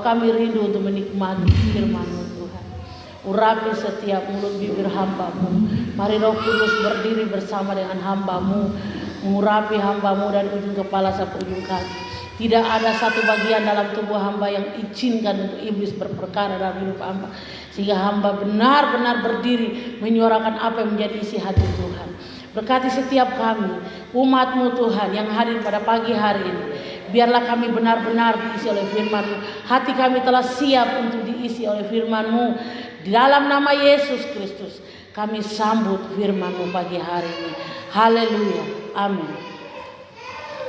kami rindu untuk menikmati firman-Mu Tuhan. Urapi setiap mulut bibir hamba-Mu. Mari Roh Kudus berdiri bersama dengan hamba-Mu, mengurapi hamba-Mu dari ujung kepala sampai ujung kaki. Tidak ada satu bagian dalam tubuh hamba yang izinkan untuk iblis berperkara dalam hidup hamba, sehingga hamba benar-benar berdiri menyuarakan apa yang menjadi isi hati Tuhan. Berkati setiap kami, umat-Mu Tuhan yang hadir pada pagi hari ini. Biarlah kami benar-benar diisi oleh firman-Mu. Hati kami telah siap untuk diisi oleh firman-Mu. Di dalam nama Yesus Kristus kami sambut firman-Mu pagi hari ini. Haleluya. Amin.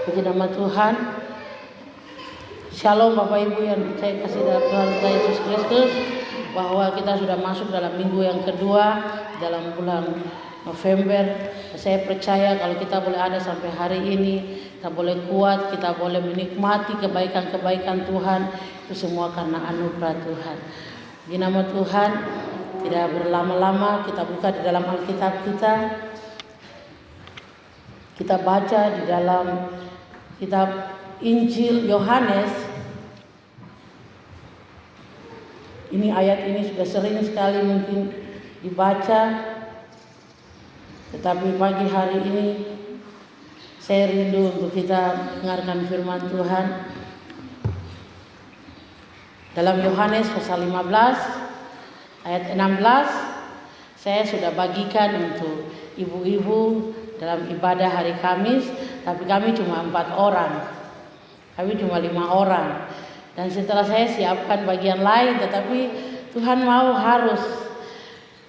Puji nama Tuhan. Shalom Bapak Ibu yang saya kasih dalam Tuhan kita Yesus Kristus, bahwa kita sudah masuk dalam minggu yang kedua dalam bulan November. Saya percaya kalau kita boleh ada sampai hari ini, kita boleh kuat, kita boleh menikmati kebaikan-kebaikan Tuhan, itu semua karena anugerah Tuhan. Di nama Tuhan, tidak berlama-lama kita buka di dalam Alkitab kita. Kita baca di dalam kitab Injil Yohanes. Ini ayat ini sudah sering sekali mungkin dibaca, tetapi pagi hari ini saya rindu untuk kita dengarkan firman Tuhan. Dalam Yohanes pasal 15 ayat 16, saya sudah bagikan untuk ibu-ibu dalam ibadah hari Kamis, tapi kami cuma 4 orang. Kami cuma 5 orang. Dan setelah saya siapkan bagian lain, tetapi Tuhan mau harus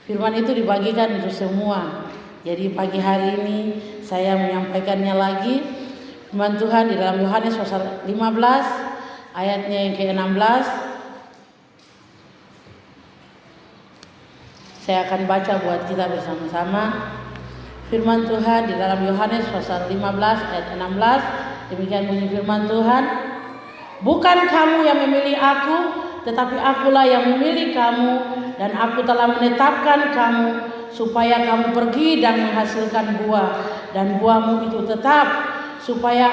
firman itu dibagikan untuk semua. Jadi pagi hari ini saya menyampaikannya lagi. Firman Tuhan di dalam Yohanes pasal 15 ayatnya yang ke-16. Saya akan baca buat kita bersama-sama. Firman Tuhan di dalam Yohanes pasal 15 ayat 16. Demikian bunyi firman Tuhan. Bukan kamu yang memilih aku, tetapi akulah yang memilih kamu, dan aku telah menetapkan kamu supaya kamu pergi dan menghasilkan buah, dan buahmu itu tetap, supaya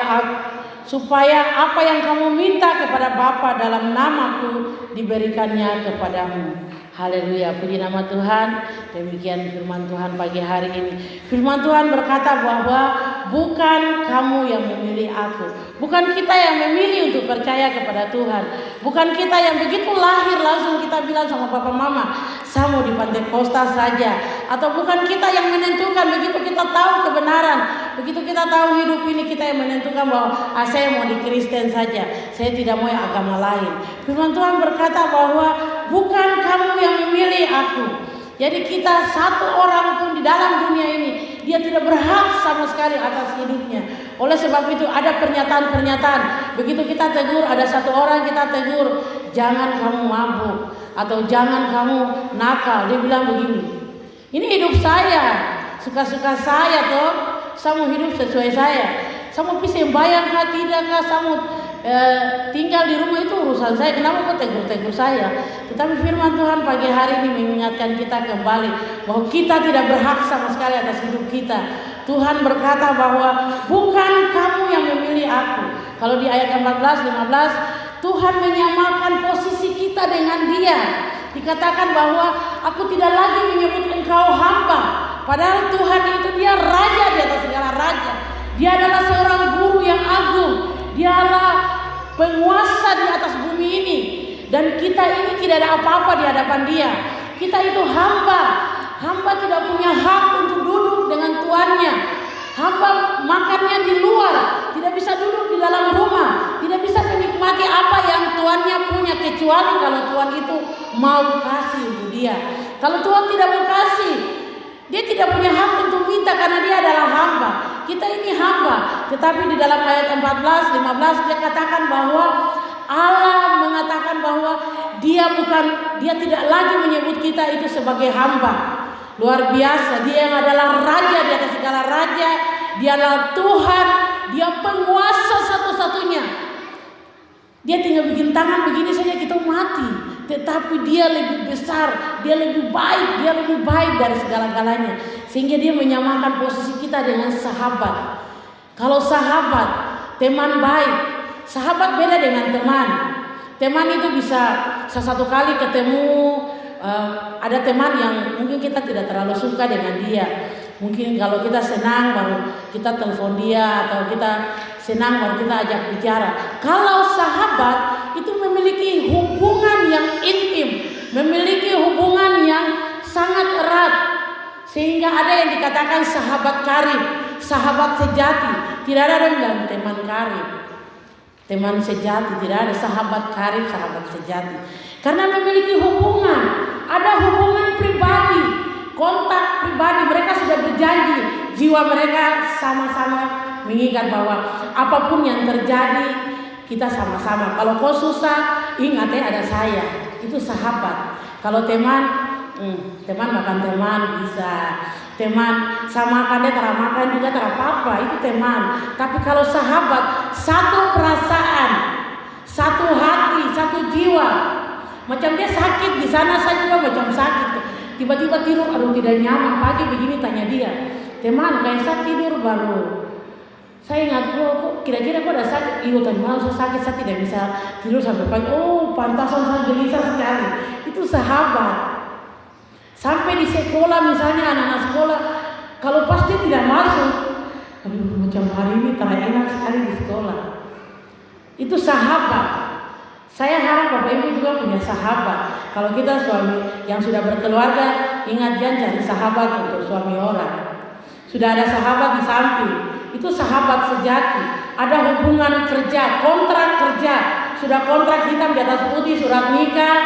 apa yang kamu minta kepada Bapa dalam namaku diberikannya kepadamu. Haleluya, puji nama Tuhan. Demikian firman Tuhan pagi hari ini. Firman Tuhan berkata bahwa bukan kamu yang memilih aku. Bukan kita yang memilih untuk percaya kepada Tuhan. Bukan kita yang begitu lahir langsung kita bilang sama papa mama, saya mau di Pantai Kosta saja. Atau bukan kita yang menentukan, begitu kita tahu kebenaran, begitu kita tahu hidup ini, kita yang menentukan bahwa saya mau di Kristen saja, saya tidak mau agama lain. Firman Tuhan berkata bahwa bukan kamu yang memilih aku. Jadi kita satu orang pun di dalam dunia ini, dia tidak berhak sama sekali atas hidupnya. Oleh sebab itu ada pernyataan-pernyataan. Begitu kita tegur, ada satu orang kita tegur, jangan kamu mabuk, atau jangan kamu nakal. Dia bilang begini, ini hidup saya, suka-suka saya toh, saya mau hidup sesuai saya. Saya mau pisah bayang kah, tidak kah, saya mau tinggal di rumah, itu urusan saya. Kenapa kok tegur-tegur saya? Tetapi firman Tuhan pagi hari ini mengingatkan kita kembali bahwa kita tidak berhak sama sekali atas hidup kita. Tuhan berkata bahwa bukan kamu yang memilih aku. Kalau di ayat 14-15 Tuhan menyamakan posisi kita dengan Dia. Dikatakan bahwa aku tidak lagi menyebut engkau hamba, padahal Tuhan itu Dia raja di atas segala raja. Dia adalah seorang guru yang agung. Dialah penguasa di atas bumi ini, dan kita ini tidak ada apa-apa di hadapan Dia. Kita itu hamba. Hamba tidak punya hak untuk duduk dengan tuannya. Hamba makannya di luar, tidak bisa duduk di dalam rumah, tidak bisa menikmati apa yang tuannya punya, kecuali kalau Tuhan itu mau kasih untuk dia. Kalau Tuhan tidak mau kasih, dia tidak punya hak untuk minta, karena dia adalah hamba. Kita ini hamba. Tetapi di dalam ayat 14-15 dia katakan bahwa Allah mengatakan bahwa dia tidak lagi menyebut kita itu sebagai hamba. Luar biasa, Dia yang adalah raja di atas segala raja. Dia adalah Tuhan, Dia penguasa satu-satunya. Dia tinggal bikin tangan begini saja kita mati. Tetapi Dia lebih besar, Dia lebih baik dari segala-galanya. Sehingga Dia menyamakan posisi kita dengan sahabat. Kalau sahabat, teman baik. Sahabat beda dengan teman. Teman itu bisa satu kali ketemu, ada teman yang mungkin kita tidak terlalu suka dengan dia. Mungkin kalau kita senang baru kita telepon dia, atau kita senang baru kita ajak bicara. Kalau sahabat itu memiliki hubungan yang intim, memiliki hubungan yang sangat erat, sehingga ada yang dikatakan sahabat karib, sahabat sejati. Tidak ada yang bilang teman karib, teman sejati, tidak ada. Sahabat karib, sahabat sejati, karena memiliki hubungan, ada hubungan pribadi, kontak pribadi. Mereka sudah berjanji, jiwa mereka sama-sama mengingat bahwa apapun yang terjadi kita sama-sama. Kalau kau susah, ingat ya ada saya. Itu sahabat. Kalau teman, teman makan teman bisa, teman sama makan dia makan juga tak apa-apa, itu teman. Tapi kalau sahabat, satu perasaan, satu hati, satu jiwa. Macam dia sakit di sana, saya juga macam sakit. Tiba-tiba tidur, aduh tidak nyaman, pagi begini tanya dia, teman kayak saya tidur baru. Saya ingat, kok kira-kira kok ada sakit? Iya tadi malam saya sakit, saya tidak bisa tidur sampai pagi. Oh pantasan saya gelisah sekali. Itu sahabat. Sampai di sekolah misalnya, anak-anak sekolah, kalau pas dia tidak masuk, aduh macam hari ini terlalu enak sekali di sekolah. Itu sahabat. Saya harap Bapak Ibu juga punya sahabat. Kalau kita suami yang sudah berkeluarga, ingat jangan cari sahabat untuk suami orang. Sudah ada sahabat di samping, itu sahabat sejati. Ada hubungan kerja, kontrak kerja. Sudah kontrak hitam di atas putih, surat nikah,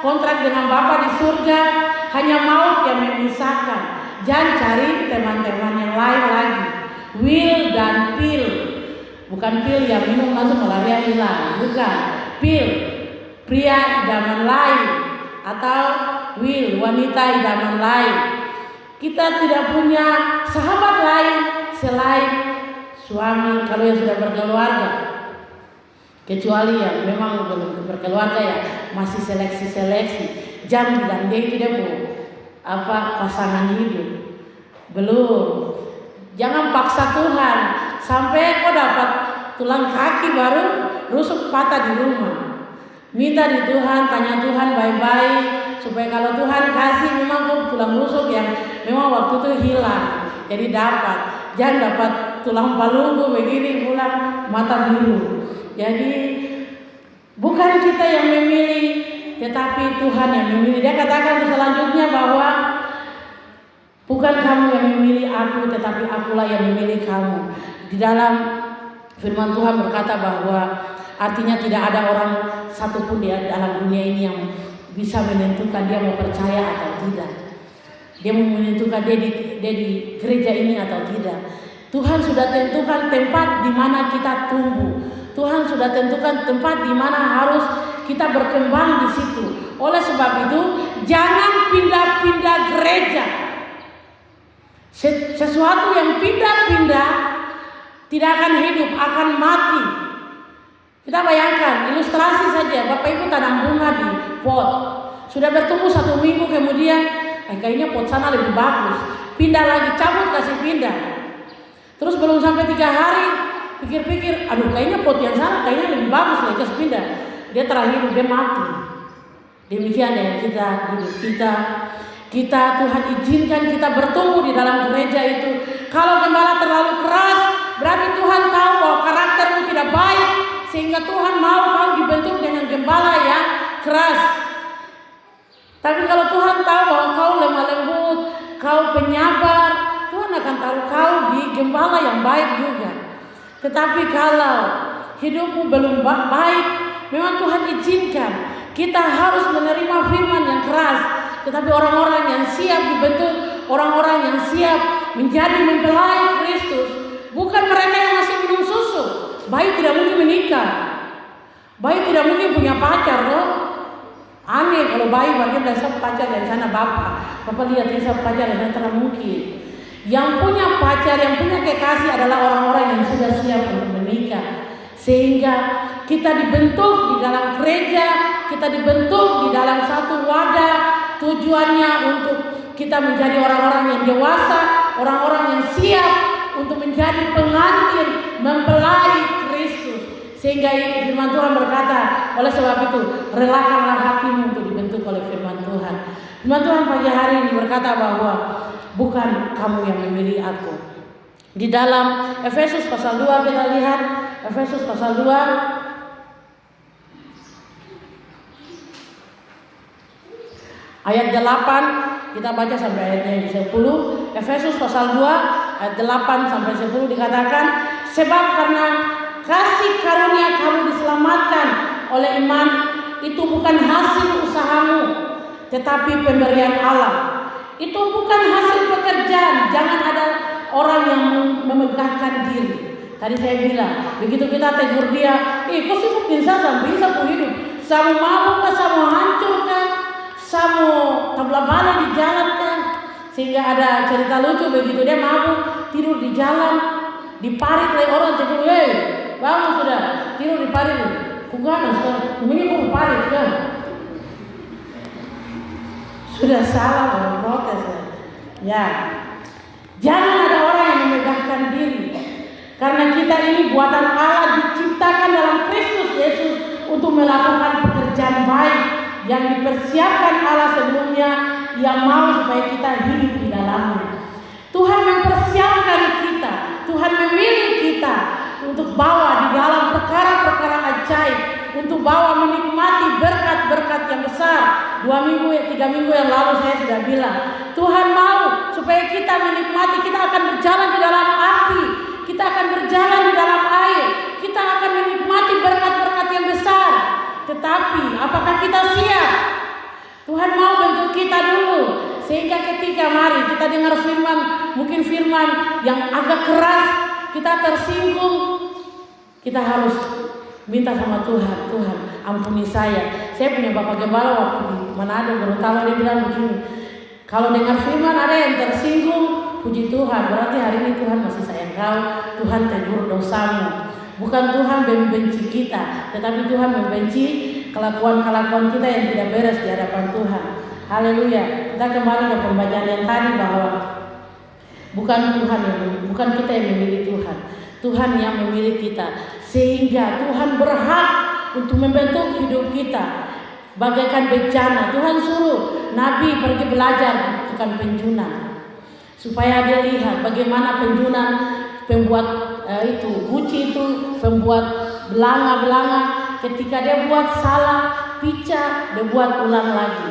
kontrak dengan Bapa di surga. Hanya maut yang memisahkan. Jangan cari teman-teman yang lain lagi. Will dan pil. Bukan pil yang minum langsung malaria hilang. Bukan. Pil, pria idaman lain. Atau will, wanita idaman lain. Kita tidak punya sahabat lain selain suami kalau yang sudah berkeluarga. Kecuali yang memang belum berkeluarga ya, masih seleksi-seleksi. Jangan bilang dia itu dia mau pasangan hidup. Belum. Jangan paksa Tuhan sampai kau dapat tulang kaki baru rusuk patah di rumah. Minta di Tuhan, tanya Tuhan baik-baik supaya kalau Tuhan kasih memang kau tulang rusuk yang memang waktu itu hilang. Jadi dapat. Jangan dapat tulang palunggu begini pulang mata biru. Jadi bukan kita yang memilih, tetapi Tuhan yang memilih. Dia katakan selanjutnya bahwa bukan kamu yang memilih aku, tetapi akulah yang memilih kamu. Di dalam firman Tuhan berkata bahwa artinya tidak ada orang satupun di dalam dunia ini yang bisa menentukan dia mau percaya atau tidak. Dia mau menentukan dia di gereja ini atau tidak. Tuhan sudah tentukan tempat di mana kita tumbuh. Tuhan sudah tentukan tempat di mana harus kita berkembang di situ. Oleh sebab itu, jangan pindah-pindah gereja. Sesuatu yang pindah-pindah tidak akan hidup, akan mati. Kita bayangkan, ilustrasi saja, Bapak Ibu tanam bunga di pot. Sudah bertumbuh 1 minggu kemudian, kayaknya pot sana lebih bagus. Pindah lagi, cabut kasih pindah. Terus belum sampai 3 hari, pikir-pikir, aduh kayaknya pot yang sana kayaknya lebih bagus lagi kasih pindah. Dia terakhir dia mati. Demikian ya kita hidup kita Tuhan izinkan kita bertumbuh di dalam gereja itu. Kalau gembala terlalu keras, berarti Tuhan tahu bahwa karaktermu tidak baik, sehingga Tuhan mau kau dibentuk dengan gembala yang keras. Tapi kalau Tuhan tahu bahwa kau lemah lembut, kau penyabar, Tuhan akan taruh kau di gembala yang baik juga. Tetapi kalau hidupmu belum baik, memang Tuhan izinkan. Kita harus menerima firman yang keras. Tetapi orang-orang yang siap dibentuk, orang-orang yang siap menjadi mempelai Kristus, bukan mereka yang masih minum susu. Bayi tidak mungkin menikah. Bayi tidak mungkin punya pacar loh. Aneh kalau bayi bagian dari pacar dari sana bapak lihat dia pacar dari sana mungkin. Yang punya pacar, yang punya kekasih adalah orang-orang yang sudah siap untuk menikah. Sehingga kita dibentuk di dalam gereja, kita dibentuk di dalam satu wadah. Tujuannya untuk kita menjadi orang-orang yang dewasa, orang-orang yang siap untuk menjadi pengantin mempelai Kristus. Sehingga firman Tuhan berkata, oleh sebab itu relakanlah hatimu untuk dibentuk oleh firman Tuhan. Firman Tuhan pagi hari ini berkata bahwa bukan kamu yang memilih aku. Di dalam Efesus pasal 2 kita lihat, Efesus pasal 2 ayat 8, kita baca sampai ayatnya 10. Efesus pasal 2 ayat 8 sampai 10 dikatakan, sebab karena kasih karunia kamu diselamatkan oleh iman, itu bukan hasil usahamu, tetapi pemberian Allah. Itu bukan hasil pekerjaan. Jangan ada orang yang memegahkan diri. Tadi saya bilang, begitu kita tegur dia, kau sibuk bisa pun hidup, samu mabuk, samu hancur kan, samu tabla bala di jalan kan. Sehingga ada cerita lucu, begitu dia mabuk tidur di jalan, diparit oleh orang, tegur, bangun sudah, tidur diparit. Kugana sekarang, ini mau parit kan? Sudah salah protes ya. Jangan ada orang yang memegahkan diri, karena kita ini buatan Allah, diciptakan dalam Kristus Yesus untuk melakukan pekerjaan baik yang dipersiapkan Allah sebelumnya, yang mau supaya kita hidup di dalamnya. Tuhan mempersiapkan kita, Tuhan memilih kita untuk bawa di dalam perkara-perkara ajaib, untuk bawa menikmati berkat-berkat yang besar. 3 minggu yang lalu saya sudah bilang, Tuhan mau supaya kita menikmati, kita akan berjalan di dalam api, kita akan berjalan di dalam air, kita akan menikmati berkat-berkat yang besar. Tetapi apakah kita siap? Tuhan mau bentuk kita dulu, sehingga ketika mari kita dengar firman, mungkin firman yang agak keras, kita tersinggung, kita harus minta sama Tuhan, Tuhan ampuni saya. Saya punya bapak gembala waktu di Manado, Gorontalo, dia bilang begini, kalau dengar firman ada yang tersinggung, puji Tuhan, berarti hari ini Tuhan masih sayang kau, Tuhan tegur dosamu. Bukan Tuhan membenci kita, tetapi Tuhan membenci kelakuan-kelakuan kita yang tidak beres di hadapan Tuhan. Haleluya. Kita kembali ke pembacaan yang tadi bahwa bukan kita yang memilih Tuhan, Tuhan yang memilih kita, sehingga Tuhan berhak untuk membentuk hidup kita bagaikan bejana. Tuhan suruh Nabi pergi belajar bukan penjunan, supaya dia lihat bagaimana penjunan, pembuat guci itu, pembuat belanga-belanga, ketika dia buat salah pica, dia buat ulang lagi,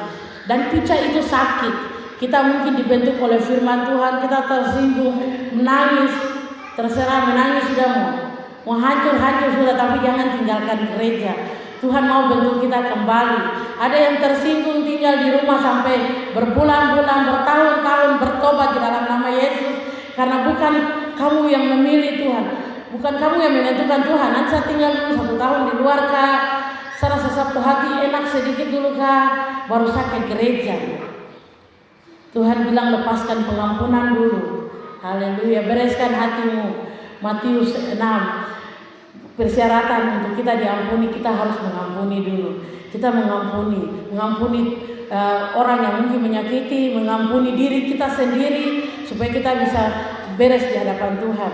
dan pica itu sakit. Kita mungkin dibentuk oleh firman Tuhan, kita tersinggung, menangis, terserah menangis sudah mau hancur sudah, tapi jangan tinggalkan gereja. Tuhan mau bentuk kita kembali. Ada yang tersinggung tinggal di rumah sampai berbulan-bulan, bertahun-tahun bertobat di dalam nama Yesus, karena bukan kamu yang memilih Tuhan, bukan kamu yang menentukan Tuhan. Nanti saya tinggal dulu 1 tahun di luar kah, salah sesuatu hati enak sedikit dulu kah, baru saya ke gereja. Tuhan bilang lepaskan pengampunan dulu. Haleluya, bereskan hatimu. Matius 6, persyaratan untuk kita diampuni, kita harus mengampuni dulu. Kita mengampuni orang yang mungkin menyakiti, mengampuni diri kita sendiri, supaya kita bisa beres di hadapan Tuhan.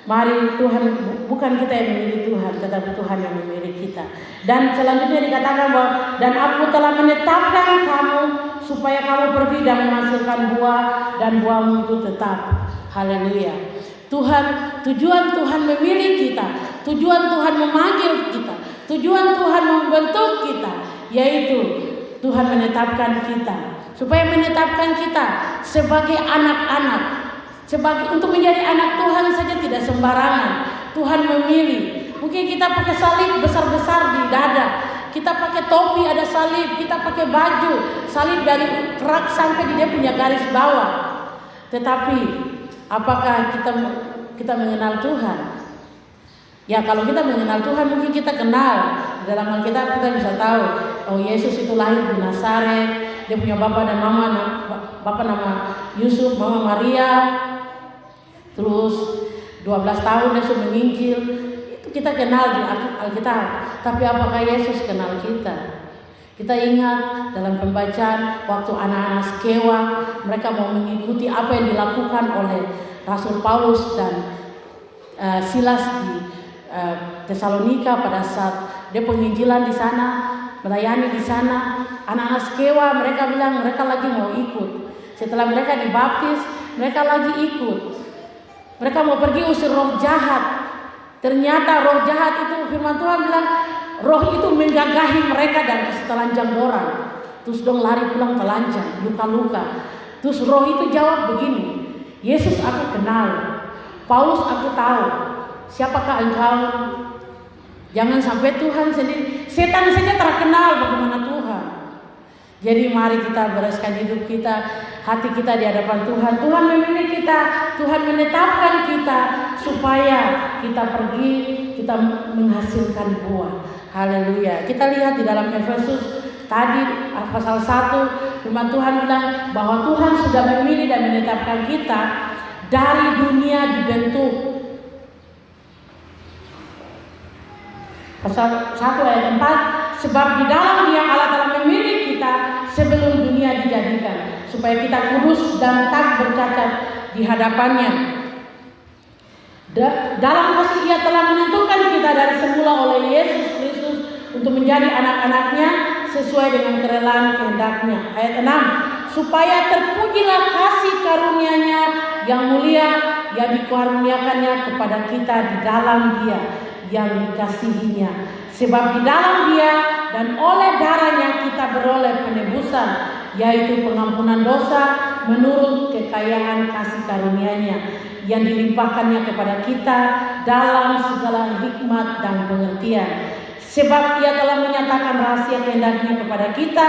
Mari, Tuhan, bukan kita yang memilih Tuhan, tetapi Tuhan yang memilih kita. Dan selanjutnya dikatakan bahwa, dan aku telah menetapkan kamu supaya kamu pergi dan menghasilkan buah, dan buahmu itu tetap. Haleluya. Tujuan Tuhan memilih kita, tujuan Tuhan memanggil kita, tujuan Tuhan membentuk kita, yaitu Tuhan menetapkan kita, supaya menetapkan kita sebagai anak-anak. Untuk menjadi anak Tuhan saja tidak sembarangan. Tuhan memilih. Mungkin kita pakai salib besar-besar di dada, kita pakai topi ada salib, kita pakai baju salib dari kerak sampai di dia punya garis bawah. Tetapi apakah kita mengenal Tuhan? Ya, kalau kita mengenal Tuhan, mungkin kita kenal. Di dalam Alkitab kita bisa tahu, oh Yesus itu lahir di Nazaret, dia punya bapak dan mama, bapak nama Yusuf, mama Maria. Terus 12 tahun dia sudah menginjil. Itu kita kenal di Alkitab. Tapi apakah Yesus kenal kita? Kita ingat dalam pembacaan waktu anak-anak Skewa, mereka mau mengikuti apa yang dilakukan oleh Rasul Paulus dan Silas di Tesalonika pada saat dia penginjilan di sana, melayani di sana. Anak-anak Skewa mereka bilang mereka lagi mau ikut. Setelah mereka dibaptis, mereka lagi ikut. Mereka mau pergi usir roh jahat. Ternyata roh jahat itu, firman Tuhan bilang, roh itu menggagahi mereka dan kasih telanjang dorang. Terus dong lari pulang telanjang, luka-luka. Terus roh itu jawab begini, Yesus aku kenal, Paulus aku tahu, siapakah engkau? Jangan sampai Tuhan sendiri, setan saja terkenal bagaimana Tuhan. Jadi mari kita bereskan hidup kita, hati kita di hadapan Tuhan. Tuhan memilih kita, Tuhan menetapkan kita supaya kita pergi, kita menghasilkan buah. Haleluya. Kita lihat di dalam Efesus tadi pasal 1, firman Tuhan bilang bahwa Tuhan sudah memilih dan menetapkan kita dari dunia dibentuk. Pasal 1 ayat 4, sebab di dalam Dia Allah telah memilih kita sebelum dunia dijadikan, supaya kita kudus dan tak bercacat di hadapannya. Dalam kasih Ia telah menentukan kita dari semula oleh Yesus Kristus untuk menjadi anak-anaknya sesuai dengan kerelaan kehendak-Nya. Ayat 6, supaya terpujilah kasih karunia-Nya yang mulia yang dikaruniakannya kepada kita di dalam Dia yang dikasihinya. Sebab di dalam Dia dan oleh darahnya kita beroleh penebusan, yaitu pengampunan dosa menurut kekayaan kasih karunia-Nya yang dilimpahkannya kepada kita dalam segala hikmat dan pengertian. Sebab Ia telah menyatakan rahasia kehendak-Nya kepada kita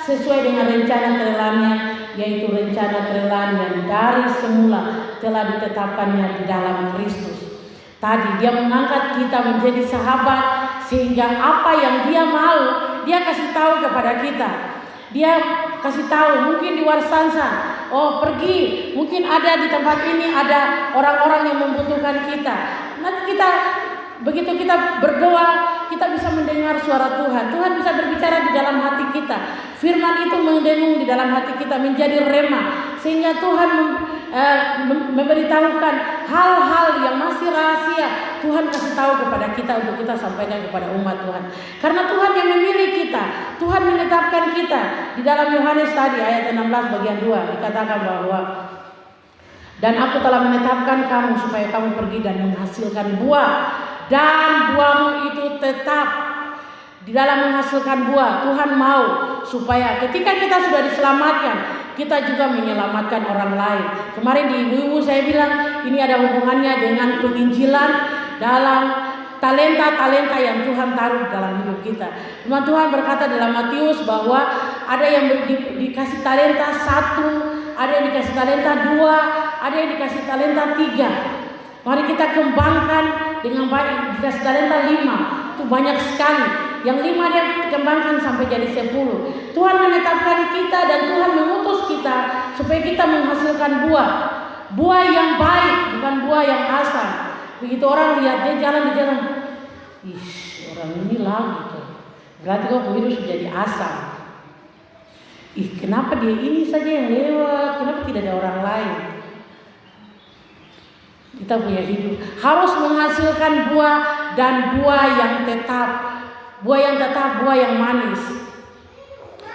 sesuai dengan rencana kerelaan-Nya, yaitu rencana kerelaan yang dari semula telah ditetapkannya di dalam Kristus. Tadi Dia mengangkat kita menjadi sahabat, sehingga apa yang Dia mau, Dia kasih tahu kepada kita. Dia kasih tahu, mungkin di Warsansa, oh pergi, mungkin ada di tempat ini ada orang-orang yang membutuhkan kita. Nanti kita, begitu kita berdoa, kita bisa mendengar suara Tuhan. Tuhan bisa berbicara di dalam hati kita. Firman itu mendengung di dalam hati kita menjadi rema, sehingga Tuhan memberitahukan hal-hal yang masih rahasia. Tuhan kasih tahu kepada kita untuk kita sampaikan kepada umat Tuhan. Karena Tuhan yang memilih kita, Tuhan menetapkan kita. Di dalam Yohanes tadi ayat 16 bagian 2 dikatakan bahwa dan aku telah menetapkan kamu supaya kamu pergi dan menghasilkan buah, dan buahmu itu tetap. Di dalam menghasilkan buah, Tuhan mau supaya ketika kita sudah diselamatkan, kita juga menyelamatkan orang lain. Kemarin di ibu-ibu saya bilang ini ada hubungannya dengan penginjilan dalam talenta-talenta yang Tuhan taruh dalam hidup kita. Firman Tuhan berkata dalam Matius bahwa ada yang dikasih talenta 1, ada yang dikasih talenta 2, ada yang dikasih talenta 3. Mari kita kembangkan dengan baik. Dikasih talenta 5, itu banyak sekali. Yang 5 dia kembangkan sampai jadi 10. Tuhan menetapkan kita dan Tuhan mengutus kita supaya kita menghasilkan buah. Buah yang baik, bukan buah yang asam. Begitu orang lihat dia jalan di jalan, ih orang ini lagi tuh, berarti kok hidup sudah jadi asam. Ih kenapa dia ini saja yang lewat, kenapa tidak ada orang lain? Kita punya hidup harus menghasilkan buah, dan buah yang tetap. Buah yang tetap, buah yang manis.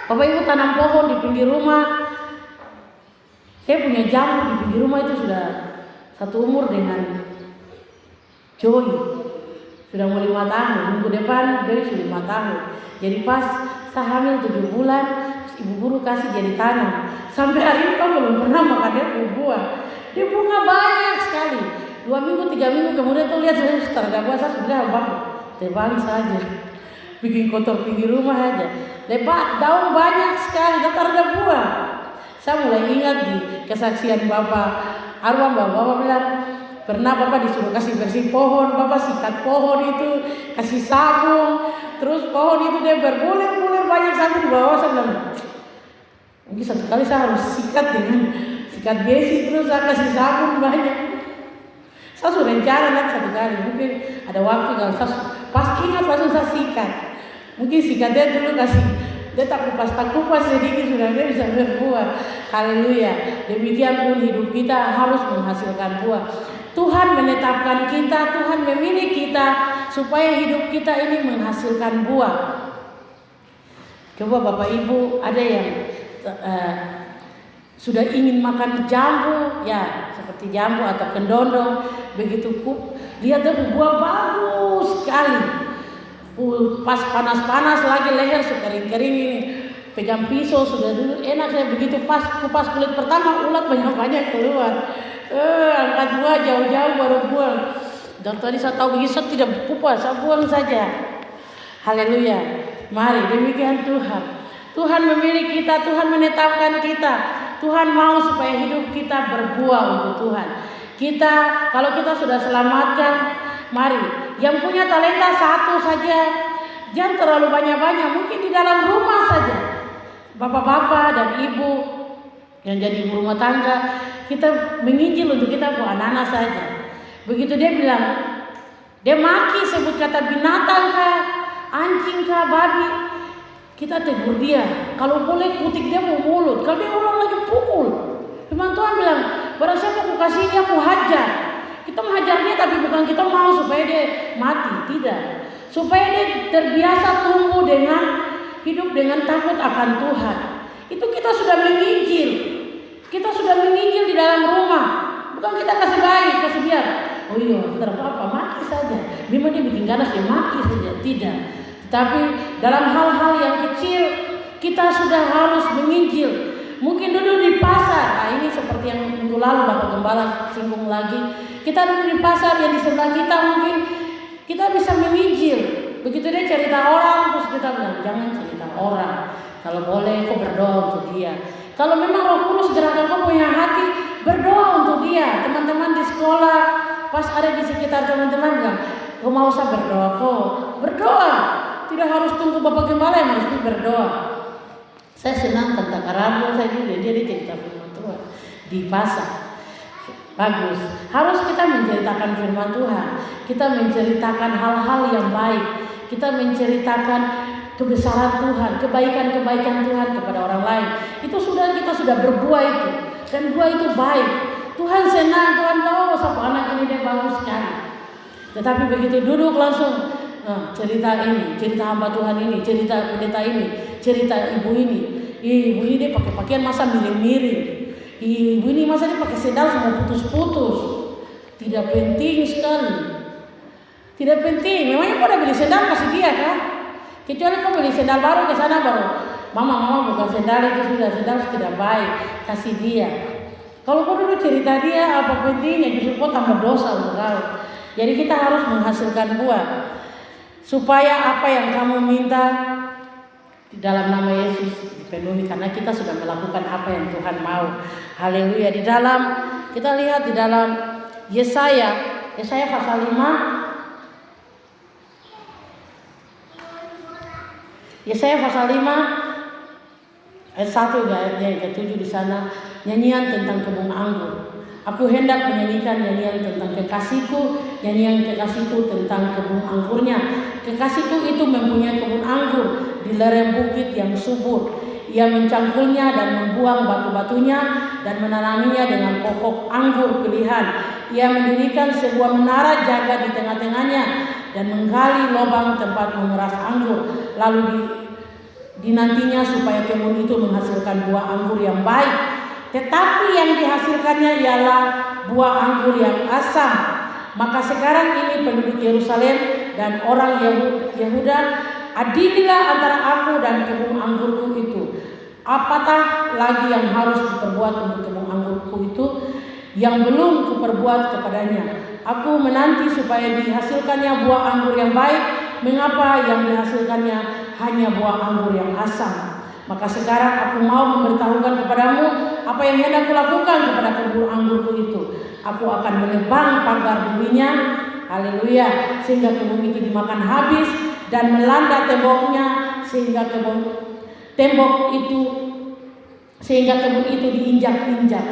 Bapak Ibu tanam pohon di pinggir rumah. Saya punya jambu di pinggir rumah itu sudah satu umur dengan Joy. Sudah mau 5 tahun. Minggu depan Joy sudah 5 tahun. Jadi pas saya hamil 7 bulan, ibu guru kasih jadi tanam. Sampai hari ini kamu belum pernah makan dia buah. Dia bunga banyak sekali. 2 minggu, 3 minggu kemudian tuh lihat saya terhadap buah, saya sudah tebang saja. Bikin kotor pinggir rumah aja. Lebat, daun banyak sekali, tetap ada buah. Saya mulai ingat di kesaksian Bapak Arwah, Bapak bilang pernah Bapak disuruh kasih bersih pohon, Bapak sikat pohon itu, kasih sabun, terus pohon itu dia berbulir-bulir banyak sabun di bawah. Saya bilang mungkin satu kali saya harus sikat dengan sikat besi, terus saya kasih sabun banyak. Saya sudah rencana nanti satu kali, mungkin ada waktu kalau saya pas ingat langsung saya sikat. Mungkin sikatnya dulu kasih, dia tak kupas sedikit sudah dia bisa berbuah. Haleluya. Demikian pun hidup kita harus menghasilkan buah. Tuhan menetapkan kita, Tuhan memilih kita. kita supaya hidup kita ini menghasilkan buah. Coba Bapak Ibu, ada yang sudah ingin makan jambu, ya seperti jambu atau kendondong, begitu lihat buah bagus sekali. Pas panas-panas lagi leher sudah kering-kering ini, pegang pisau sudah dulu enak saya, begitu pas kupas kulit pertama ulat banyak-banyak keluar. Angkat buah jauh-jauh baru buang. Dan tadi saya tahu begitu, saya tidak kupas, saya buang saja. Haleluya. Mari demikian Tuhan. Tuhan memilih kita, Tuhan menetapkan kita. Tuhan mau supaya hidup kita berbuah untuk Tuhan. Kita, kalau kita sudah selamatkan, mari, yang punya talenta satu saja, jangan terlalu banyak-banyak, mungkin di dalam rumah saja. Bapak-bapak dan ibu yang jadi ibu rumah tangga, kita menginjil untuk kita buat anak-anak saja. Begitu dia bilang, dia maki sebut kata binatang kah, anjing kah, babi, kita tegur dia. Kalau boleh kutik dia mau mulut, kalau dia ulang lagi pukul. Firman Tuhan bilang, barang siapa aku kasih dia aku hajar. Kita menghajar dia tapi bukan kita mau supaya dia mati, tidak. Supaya dia terbiasa tumbuh dengan hidup dengan takut akan Tuhan. Itu kita sudah menginjil. Kita sudah menginjil di dalam rumah. Bukan kita kasih baik, kasih biar. Oh iya, tidak apa-apa, mati saja. Memang dia bikin ganas, dia mati saja. Tidak. Tapi dalam hal-hal yang kecil kita sudah harus menginjil. Mungkin dulu di pasar, ini seperti yang minggu lalu Bapak Gembala singgung lagi. Kita dulu di pasar yang di sebelah kita mungkin kita bisa menginjil. Begitu dia cerita orang, terus kita bilang jangan cerita orang. Kalau boleh kau berdoa untuk dia. Kalau memang Roh Kudus gerakan kau punya hati, berdoa untuk dia. Teman-teman di sekolah, pas ada di sekitar teman-teman bilang, kau mau usah berdoa kok. Berdoa. Tidak harus tunggu Bapak Gembala yang harus berdoa. Saya senang tentang Rabu, saya juga dia cerita firman Tuhan di pasar. Bagus. Harus kita menceritakan firman Tuhan. Kita menceritakan hal-hal yang baik. Kita menceritakan kebesaran Tuhan, kebaikan-kebaikan Tuhan kepada orang lain. Itu kita sudah berbuah itu. Dan buah itu baik. Tuhan senang, Tuhan tahu satu anak ini dia bagus sekali. Tetapi begitu duduk langsung cerita ini, cerita hamba Tuhan ini, cerita pendeta ini, cerita ibu ini. Ibu ini dia pakai pakaian masa miring-miring. Ibu ini masa dia pakai sendal semua putus-putus. Tidak penting sekali. Tidak penting. Memangnya kau udah beli sendal kasih dia kan? Kecuali kau beli sendal baru ke sana baru. Mama bukan sendal itu sudah sendal tidak baik. Kasih dia. Kalau kau dulu cerita dia apa pentingnya justru kau tambah dosa untuk kau. Jadi kita harus menghasilkan buah. Supaya apa yang kamu minta di dalam nama Yesus dipenuhi, karena kita sudah melakukan apa yang Tuhan mau. Haleluya. Di dalam kita lihat di dalam Yesaya pasal 5. Yesaya pasal 5 ayat 1 ayat ke-7 di sana, nyanyian tentang kebun anggur. Aku hendak menyanyikan nyanyian tentang kekasihku, nyanyian kekasihku tentang kebun anggurnya. Kekasihku itu mempunyai kebun anggur di lereng bukit yang subur. Ia mencangkulnya dan membuang batu-batunya dan menanaminya dengan pokok anggur pilihan. Ia mendirikan sebuah menara jaga di tengah-tengahnya dan menggali lubang tempat memeras anggur. Lalu dinantinya supaya kebun itu menghasilkan buah anggur yang baik. Tetapi yang dihasilkannya ialah buah anggur yang asam. Maka sekarang ini penduduk Yerusalem dan orang Yehuda, adililah antara aku dan kebun anggurku itu. Apatah lagi yang harus diperbuat untuk kebun anggurku itu yang belum kuperbuat kepadanya? Aku menanti supaya dihasilkannya buah anggur yang baik. Mengapa yang dihasilkannya hanya buah anggur yang asam? Maka sekarang aku mau memberitahukan kepadamu apa yang hendak kulakukan kepada kebun anggurku itu. Aku akan menebang pagar durinya, haleluya, sehingga kebun itu dimakan habis dan melanda temboknya sehingga kebun itu diinjak-injak.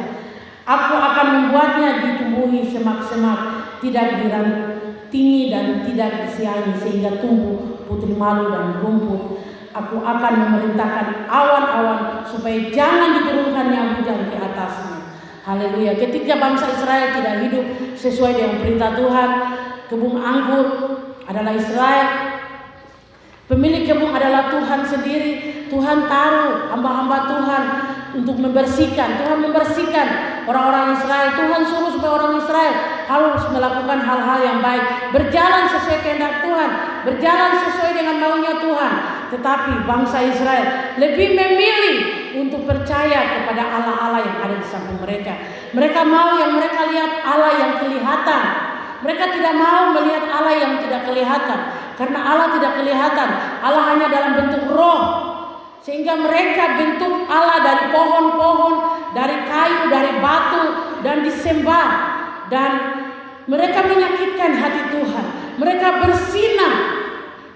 Aku akan membuatnya ditumbuhi semak-semak, tidak dirantingi dan tidak disiangi sehingga tumbuh putri malu dan rumput. Aku akan memerintahkan awan-awan supaya jangan diturunkannya hujan ke atasnya. Haleluya. Ketika bangsa Israel tidak hidup sesuai dengan perintah Tuhan, kebun anggur adalah Israel. Pemilik kebun adalah Tuhan sendiri. Tuhan taruh hamba-hamba Tuhan untuk membersihkan. Tuhan membersihkan orang-orang Israel. Tuhan suruh supaya orang Israel harus melakukan hal-hal yang baik, berjalan sesuai kehendak Tuhan, berjalan sesuai dengan maunya Tuhan. Tetapi bangsa Israel lebih memilih untuk percaya kepada Allah-Allah yang ada di samping mereka. Mereka mau yang mereka lihat Allah yang kelihatan. Mereka tidak mau melihat Allah yang tidak kelihatan. Karena Allah tidak kelihatan. Allah hanya dalam bentuk roh. Sehingga mereka bentuk Allah dari pohon-pohon, dari kayu, dari batu, dan disembah. Dan mereka menyakitkan hati Tuhan. Mereka bersinah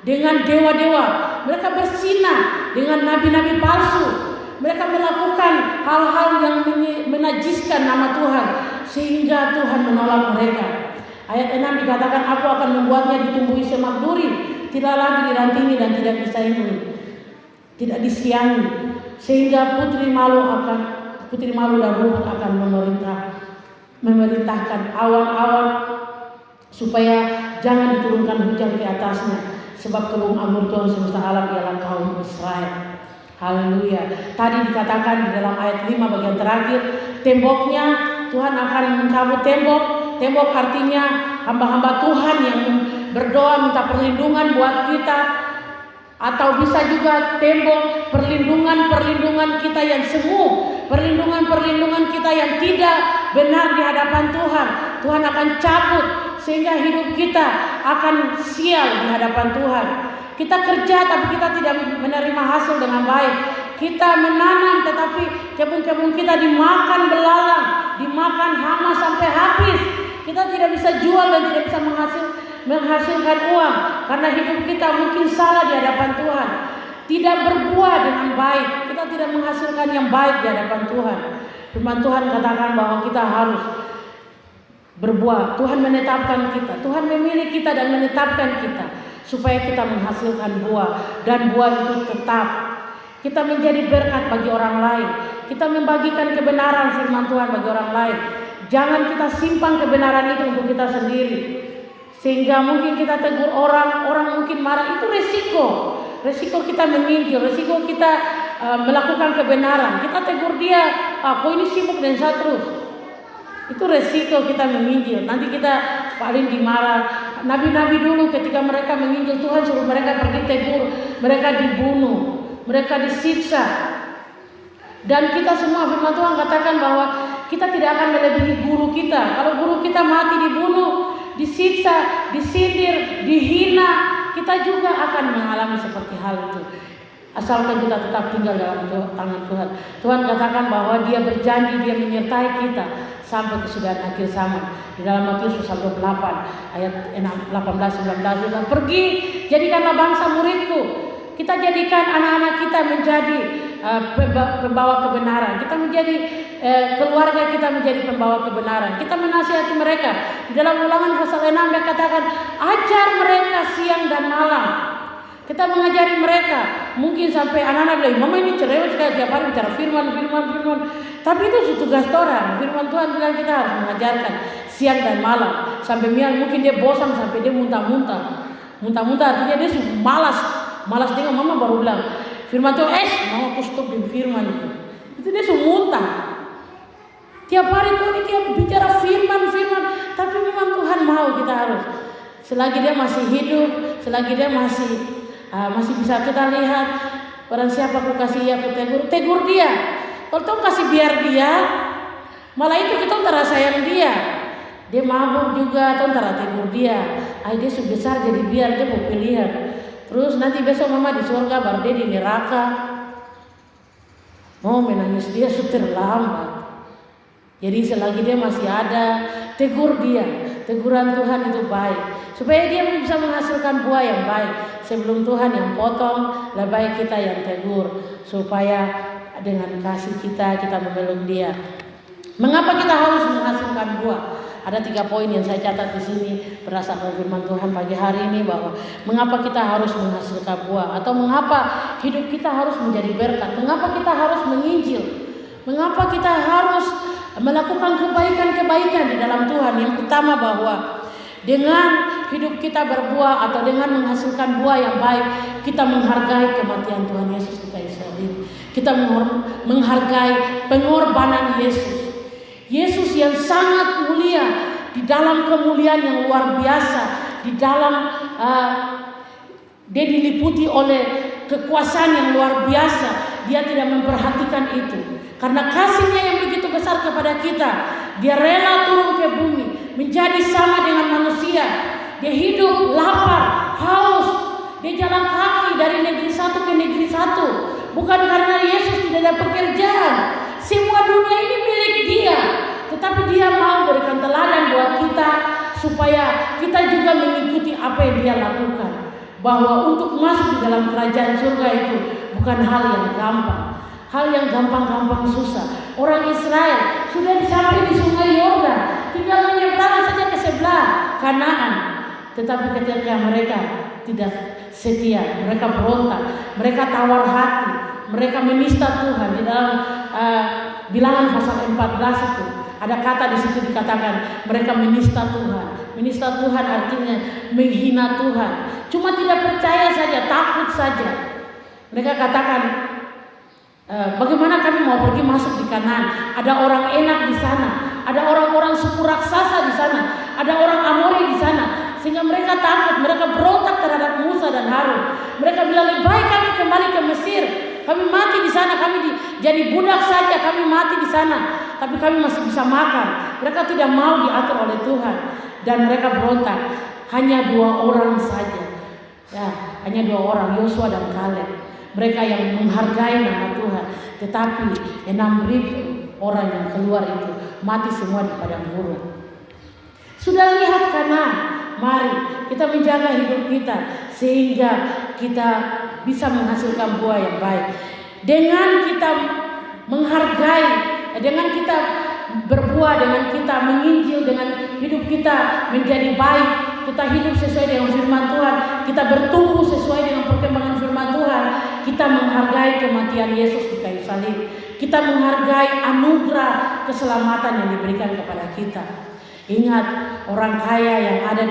dengan dewa-dewa. Mereka bersinah dengan nabi-nabi palsu. Mereka melakukan hal-hal yang menajiskan nama Tuhan. Sehingga Tuhan menolak mereka. Ayat 6 dikatakan, aku akan membuatnya ditumbuhi semak duri, tidak lagi dirantingi dan tidak disaingi, tidak disiangi, sehingga putri malu dan rumput akan memerintahkan awan-awan supaya jangan diturunkan hujan ke atasnya, sebab kebun anggur Tuhan semesta alam ialah kaum Israel. Haleluya. Tadi dikatakan di dalam ayat 5 bagian terakhir, temboknya Tuhan akan mencabut tembok. Tembok artinya hamba-hamba Tuhan yang berdoa minta perlindungan buat kita. Atau bisa juga tembok perlindungan kita yang semu, perlindungan kita yang tidak benar di hadapan Tuhan. Tuhan akan cabut sehingga hidup kita akan sial di hadapan Tuhan. Kita kerja tapi kita tidak menerima hasil dengan baik. Kita menanam tetapi kebun-kebun kita dimakan belalang, dimakan hama sampai habis. Kita tidak bisa jual dan tidak bisa menghasilkan uang karena hidup kita mungkin salah di hadapan Tuhan. Tidak berbuah dengan baik. Kita tidak menghasilkan yang baik di hadapan Tuhan. Firman Tuhan katakan bahwa kita harus berbuah. Tuhan menetapkan kita. Tuhan memilih kita dan menetapkan kita supaya kita menghasilkan buah, dan buah itu tetap. Kita menjadi berkat bagi orang lain. Kita membagikan kebenaran firman Tuhan bagi orang lain. Jangan kita simpan kebenaran itu untuk kita sendiri. Sehingga mungkin kita tegur orang mungkin marah. Itu resiko. Resiko kita menginjil, resiko kita melakukan kebenaran. Kita tegur dia, kok ini sibuk dan saya terus. Itu resiko kita menginjil. Nanti kita paling dimarah. Nabi-nabi dulu ketika mereka menginjil, Tuhan suruh mereka pergi tegur. Mereka dibunuh, mereka disiksa. Dan kita semua firman Tuhan katakan bahwa kita tidak akan melebihi guru kita. Kalau guru kita mati, dibunuh, disiksa, disindir, dihina, kita juga akan mengalami seperti hal itu. Asalkan kita tetap tinggal dalam tangan Tuhan. Tuhan katakan bahwa dia berjanji, dia menyertai kita sampai kesudahan akhir zaman. Di dalam Matius pasal 28 ayat 18-19 bilang, pergi jadikanlah bangsa muridku. Kita jadikan anak-anak kita menjadi pembawa kebenaran. Kita menjadi keluarga kita menjadi pembawa kebenaran. Kita menasihati mereka. Di dalam Ulangan pasal 6 dia katakan, ajar mereka siang dan malam. Kita mengajari mereka. Mungkin sampai anak-anak bilang, mama ini cerewet sekali tiap hari bicara firman. Tapi itu tugas orang. Firman Tuhan bilang kita harus mengajarkan siang dan malam. Sampai mungkin dia bosan sampai dia muntah-muntah. Muntah-muntah artinya dia malas dengan mama baru bilang firman Tuhan, mama aku stop di firman itu dia muntah. Tiap hari dia bicara firman, tapi memang Tuhan mau kita harus, selagi dia masih hidup, selagi dia masih bisa kita lihat, barang siapa aku kasih aku tegur dia. Kalau Tuhan kasih biar dia, malah itu kita antara sayang dia. Dia mabuk juga, Tuhan antara tegur dia. Dia sudah besar jadi biar dia mau pilihan. Terus nanti besok mama di surga, baru dia di neraka. Mau menangis dia terlambat. Jadi selagi dia masih ada, tegur dia. Teguran Tuhan itu baik. Supaya dia bisa menghasilkan buah yang baik. Sebelum Tuhan yang potong, lebih baik kita yang tegur. Supaya dengan kasih kita memeluk dia. Mengapa kita harus menghasilkan buah? Ada 3 poin yang saya catat di sini berdasarkan firman Tuhan pagi hari ini, bahwa mengapa kita harus menghasilkan buah, atau mengapa hidup kita harus menjadi berkat, mengapa kita harus menginjil, mengapa kita harus melakukan kebaikan-kebaikan di dalam Tuhan. Yang pertama bahwa dengan hidup kita berbuah atau dengan menghasilkan buah yang baik, kita menghargai kematian Tuhan Yesus di kayu salib. Kita menghargai pengorbanan Yesus. Yesus yang sangat mulia, di dalam kemuliaan yang luar biasa, di dalam dia diliputi oleh kekuasaan yang luar biasa. Dia tidak memperhatikan itu. Karena kasihnya yang begitu besar kepada kita, dia rela turun ke bumi, menjadi sama dengan manusia. Dia hidup lapar, haus, dia jalan kaki dari negeri satu ke negeri satu. Bukan karena Yesus tidak ada pekerjaan. Semua dunia ini milik dia. Tetapi dia mau berikan teladan buat kita, supaya kita juga mengikuti apa yang dia lakukan. Bahwa untuk masuk di dalam kerajaan surga itu bukan hal yang gampang. Hal yang gampang-gampang susah. Orang Israel sudah sampai di sungai Yordan, tinggal menyeberang saja ke sebelah Kanaan. Tetapi ketika mereka tidak setia, mereka berontak, mereka tawar hati, mereka menista Tuhan. Di dalam Bilangan pasal 14 itu ada kata di situ dikatakan mereka menista Tuhan. Menista Tuhan artinya menghina Tuhan. Cuma tidak percaya saja, takut saja. Mereka katakan, bagaimana kami mau pergi masuk di Kanaan? Ada orang enak di sana, ada orang-orang suku raksasa di sana, ada orang Amori di sana. Sehingga mereka takut, mereka berontak terhadap Musa dan Harun. Mereka bilang, lebih baik kami kembali ke Mesir. Kami mati di sana, kami jadi budak saja, kami mati di sana. Tapi kami masih bisa makan. Mereka tidak mau diatur oleh Tuhan. Dan mereka berontak. Hanya 2 orang saja. Ya, hanya 2 orang, Yosua dan Kaleb. Mereka yang menghargai nama Tuhan. Tetapi 6.000 orang yang keluar itu mati semua di padang gurun. Sudah lihat Kanaan? Mari kita menjaga hidup kita sehingga kita bisa menghasilkan buah yang baik. Dengan kita menghargai, dengan kita berbuah, dengan kita menginjil, dengan hidup kita menjadi baik, kita hidup sesuai dengan firman Tuhan, kita bertumbuh sesuai dengan perkembangan firman Tuhan, kita menghargai kematian Yesus di kayu salib, kita menghargai anugerah keselamatan yang diberikan kepada kita. Ingat, orang kaya yang ada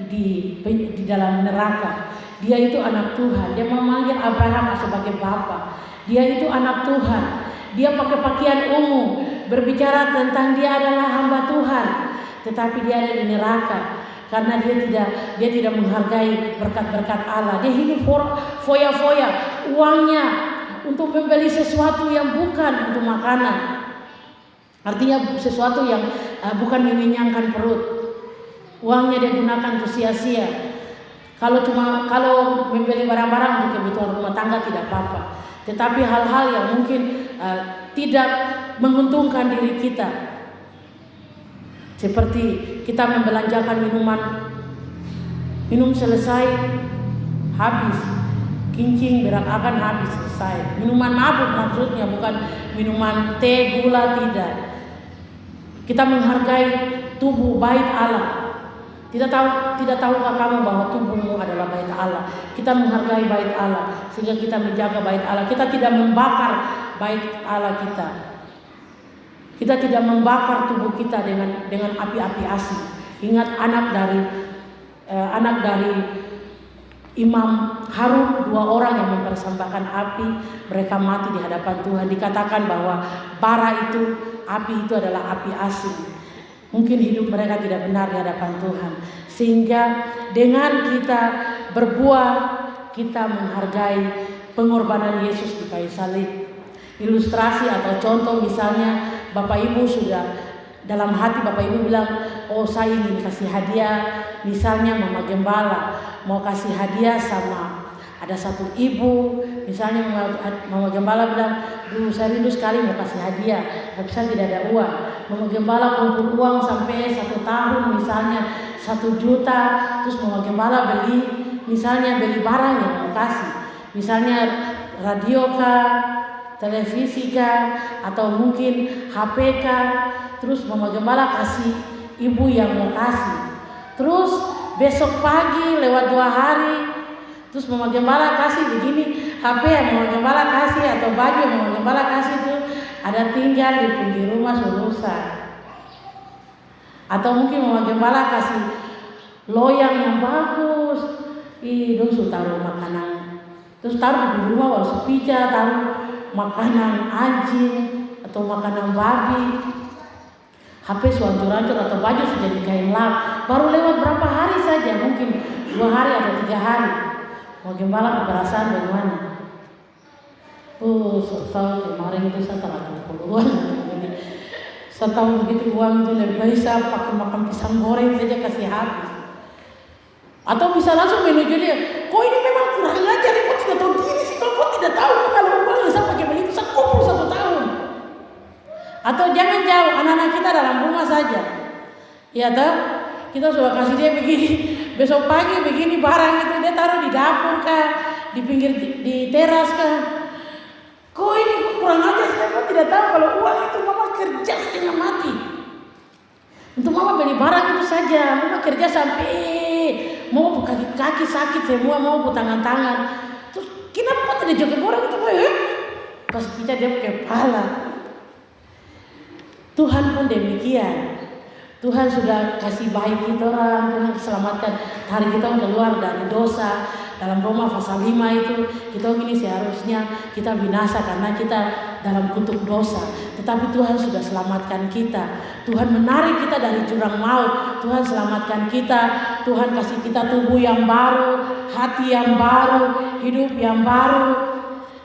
di dalam neraka, dia itu anak Tuhan. Dia memanggil Abraham sebagai bapa. Dia itu anak Tuhan. Dia pakai pakaian ungu, berbicara tentang dia adalah hamba Tuhan. Tetapi dia ada di neraka karena dia tidak menghargai berkat-berkat Allah. Dia hidup foya-foya, uangnya untuk membeli sesuatu yang bukan untuk makanan. Artinya sesuatu yang bukan mengenyangkan perut. Uangnya dia gunakan untuk sia-sia. Kalau membeli barang-barang untuk kebutuhan rumah tangga tidak apa-apa. Tetapi hal-hal yang mungkin tidak menguntungkan diri kita, seperti kita membelanjakan minum selesai habis, kincing berak akan habis selesai. Minuman mabuk maksudnya, bukan minuman teh, gula, tidak. Kita menghargai tubuh bait Allah. Tidak tahukah kamu bahwa tubuhmu adalah bait Allah? Kita menghargai bait Allah sehingga kita menjaga bait Allah. Kita tidak membakar bait Allah kita. Kita tidak membakar tubuh kita dengan api-api asing. Ingat anak dari Imam Harun, 2 orang yang mempersembahkan api, mereka mati di hadapan Tuhan. Dikatakan bahwa bara itu, api itu adalah api asing. Mungkin hidup mereka tidak benar di hadapan Tuhan. Sehingga dengan kita berbuah, kita menghargai pengorbanan Yesus di kayu salib. Ilustrasi atau contoh misalnya, Bapak Ibu sudah dalam hati Bapak Ibu bilang, oh saya ingin kasih hadiah. Misalnya Mama Gembala mau kasih hadiah sama ada satu ibu. Misalnya Mama Gembala bilang, saya rindu sekali mau kasih hadiah, tapi saya tidak ada uang. Mama Gembala kumpul uang sampai 1 tahun, misalnya 1 juta. Terus Mama Gembala beli barang yang mau kasih, misalnya radio kah, televisi kah, atau mungkin HP kah. Terus Mama Gembala kasih ibu yang mau kasih. Terus besok pagi lewat 2 hari, terus Mama Gembala kasih begini, HP yang Mama Gembala kasih atau baju yang Mama Gembala kasih itu ada tinggal di pinggir rumah rusak. Atau mungkin Mama Gembala kasih loyang yang bagus. Dong suruh taruh makanan, terus taruh di rumah walau sepija, taruh makanan anjing atau makanan babi. HP suancur-ancur atau baju sudah di kain lap, baru lewat berapa hari saja, mungkin 2 hari atau 3 hari. Mau gembala keperasaan bagaimana? Setahun kemarin itu saya telah keperluan. Setahun begitu uang itu lebih baik saya pakai makan pisang goreng saja kasih habis. Atau bisa langsung menuju dia, kok ini memang kurang ajar, kok tidak tahu diri sih, kok tidak tahu kalau uang saya pakai begitu, saya kumpul 1 tahun. Atau jangan jauh, anak-anak kita dalam rumah saja. Ya toh, kita sudah kasih dia begini, besok pagi begini barang itu dia taruh di dapur kah, di pinggir di teras kah. Kok ini kurang ajar, saya tidak tahu kalau uang itu mama kerja setengah mati. Untuk mama beli barang itu saja, mama kerja sampai mau kaki sakit semua, mau tangan-tangan. Terus kenapa tidak joget orang itu? Pas kita dia pakai kepala. Tuhan pun demikian. Tuhan sudah kasih baik kita orang, Tuhan selamatkan hari kita keluar dari dosa. Dalam Roma pasal 5 itu kita ini seharusnya kita binasa karena kita dalam kutuk dosa. Tetapi Tuhan sudah selamatkan kita. Tuhan menarik kita dari jurang maut. Tuhan selamatkan kita. Tuhan kasih kita tubuh yang baru, hati yang baru, hidup yang baru.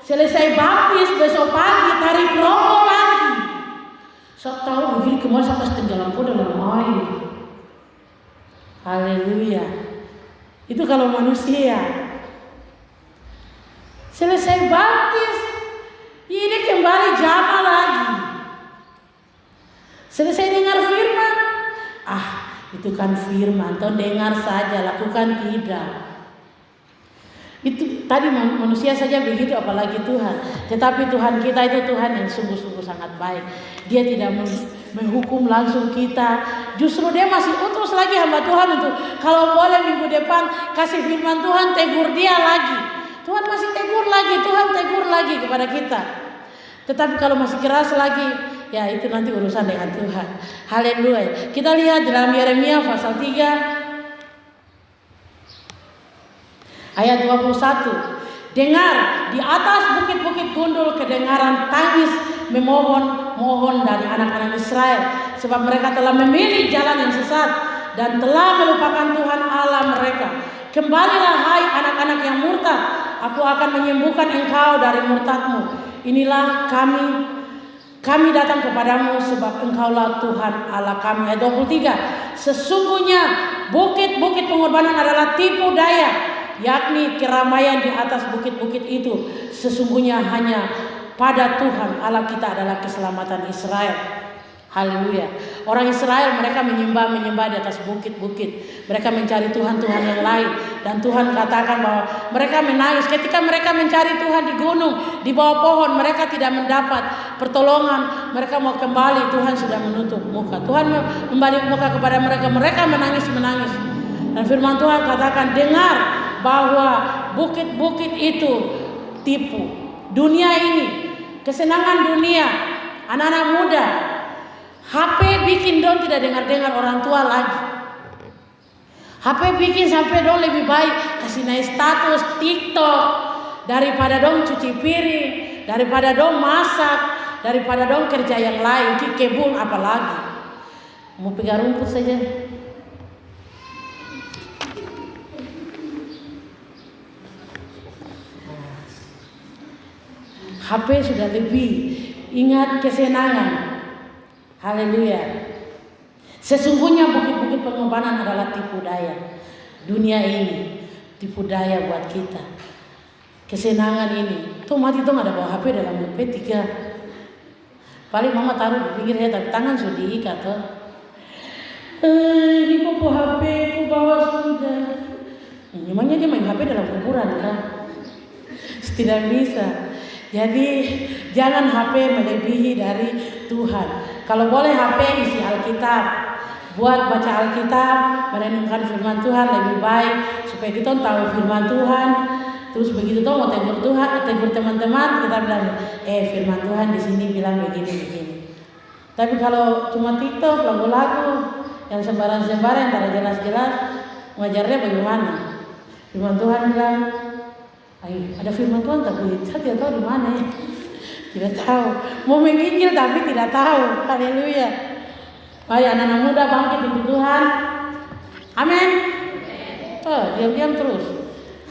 Selesai baptis besok pagi tarik rokok lagi. Saya tahu begini kemarin saya tenggelam dalam air. Haleluya. Itu kalau manusia. Selesai baptis, ini kembali jamaah lagi. Selesai dengar firman, itu kan firman, atau dengar saja, lakukan tidak. Itu tadi manusia saja begitu, apalagi Tuhan. Tetapi Tuhan kita itu Tuhan yang sungguh-sungguh sangat baik. Dia tidak menghukum langsung kita. Justru dia masih utus lagi hamba Tuhan untuk kalau boleh minggu depan kasih firman Tuhan, tegur dia lagi. Tuhan masih tegur lagi, Tuhan tegur lagi kepada kita. Tetapi kalau masih keras lagi, ya itu nanti urusan dengan Tuhan. Haleluya. Kita lihat dalam Yeremia pasal 3 ayat 21. Dengar, di atas bukit-bukit gundul kedengaran tangis mohon dari anak-anak Israel, sebab mereka telah memilih jalan yang sesat dan telah melupakan Tuhan Allah mereka. Kembalilah hai anak-anak yang murtad, aku akan menyembuhkan engkau dari murtadmu. Inilah kami datang kepadamu sebab engkaulah Tuhan Allah kami. Ayat 23. Sesungguhnya bukit-bukit pengorbanan adalah tipu daya, yakni keramaian di atas bukit-bukit itu. Sesungguhnya hanya pada Tuhan Allah kita adalah keselamatan Israel. Haleluya. Orang Israel mereka menyembah di atas bukit-bukit. Mereka mencari Tuhan-Tuhan yang lain. Dan Tuhan katakan bahwa mereka menangis ketika mereka mencari Tuhan di gunung, di bawah pohon. Mereka tidak mendapat pertolongan. Mereka mau kembali, Tuhan sudah menutup muka. Tuhan membalik muka kepada mereka. Mereka menangis. Dan firman Tuhan katakan, dengar bahwa bukit-bukit itu tipu. Dunia ini, kesenangan dunia, anak-anak muda, HP bikin dong tidak dengar orang tua lagi. HP bikin sampai dong lebih baik kasih naik status TikTok daripada dong cuci piring, daripada dong masak, daripada dong kerja yang lain, di kebun apalagi. Mau pegang rumput saja. HP sudah lebih ingat kesenangan. Haleluya. Sesungguhnya bukit-bukit pengorbanan adalah tipu daya. Dunia ini tipu daya buat kita. Kesenangan ini. Tuh mati tuh ada bawa HP dalam P3. Paling mama taruh di pinggir saya, tapi tangan sudah diikat tuh. Ini kok bawa HP, kok bawa sudah. Memangnya dia main HP dalam kuburan kan? Tidak bisa. Jadi jangan HP melebihi dari Tuhan. Kalau boleh HP isi Alkitab, buat baca Alkitab, merenungkan firman Tuhan lebih baik supaya kita tahu firman Tuhan. Terus begitu tuh mau tegur Tuhan, tegur teman-teman, kita bilang, firman Tuhan di sini bilang begini. Tapi kalau cuma TikTok, lagu-lagu yang sembarang-sembarang, yang tak jelas-jelas, Mengajarnya bagaimana? Firman Tuhan bilang, ada firman Tuhan tapi saya tidak tahu di mana ya. Tidak tahu. Mau menginjil tapi tidak tahu. Haleluya. Baik, anak-anak muda bangkit untuk Tuhan. Amin. Diam-diam terus.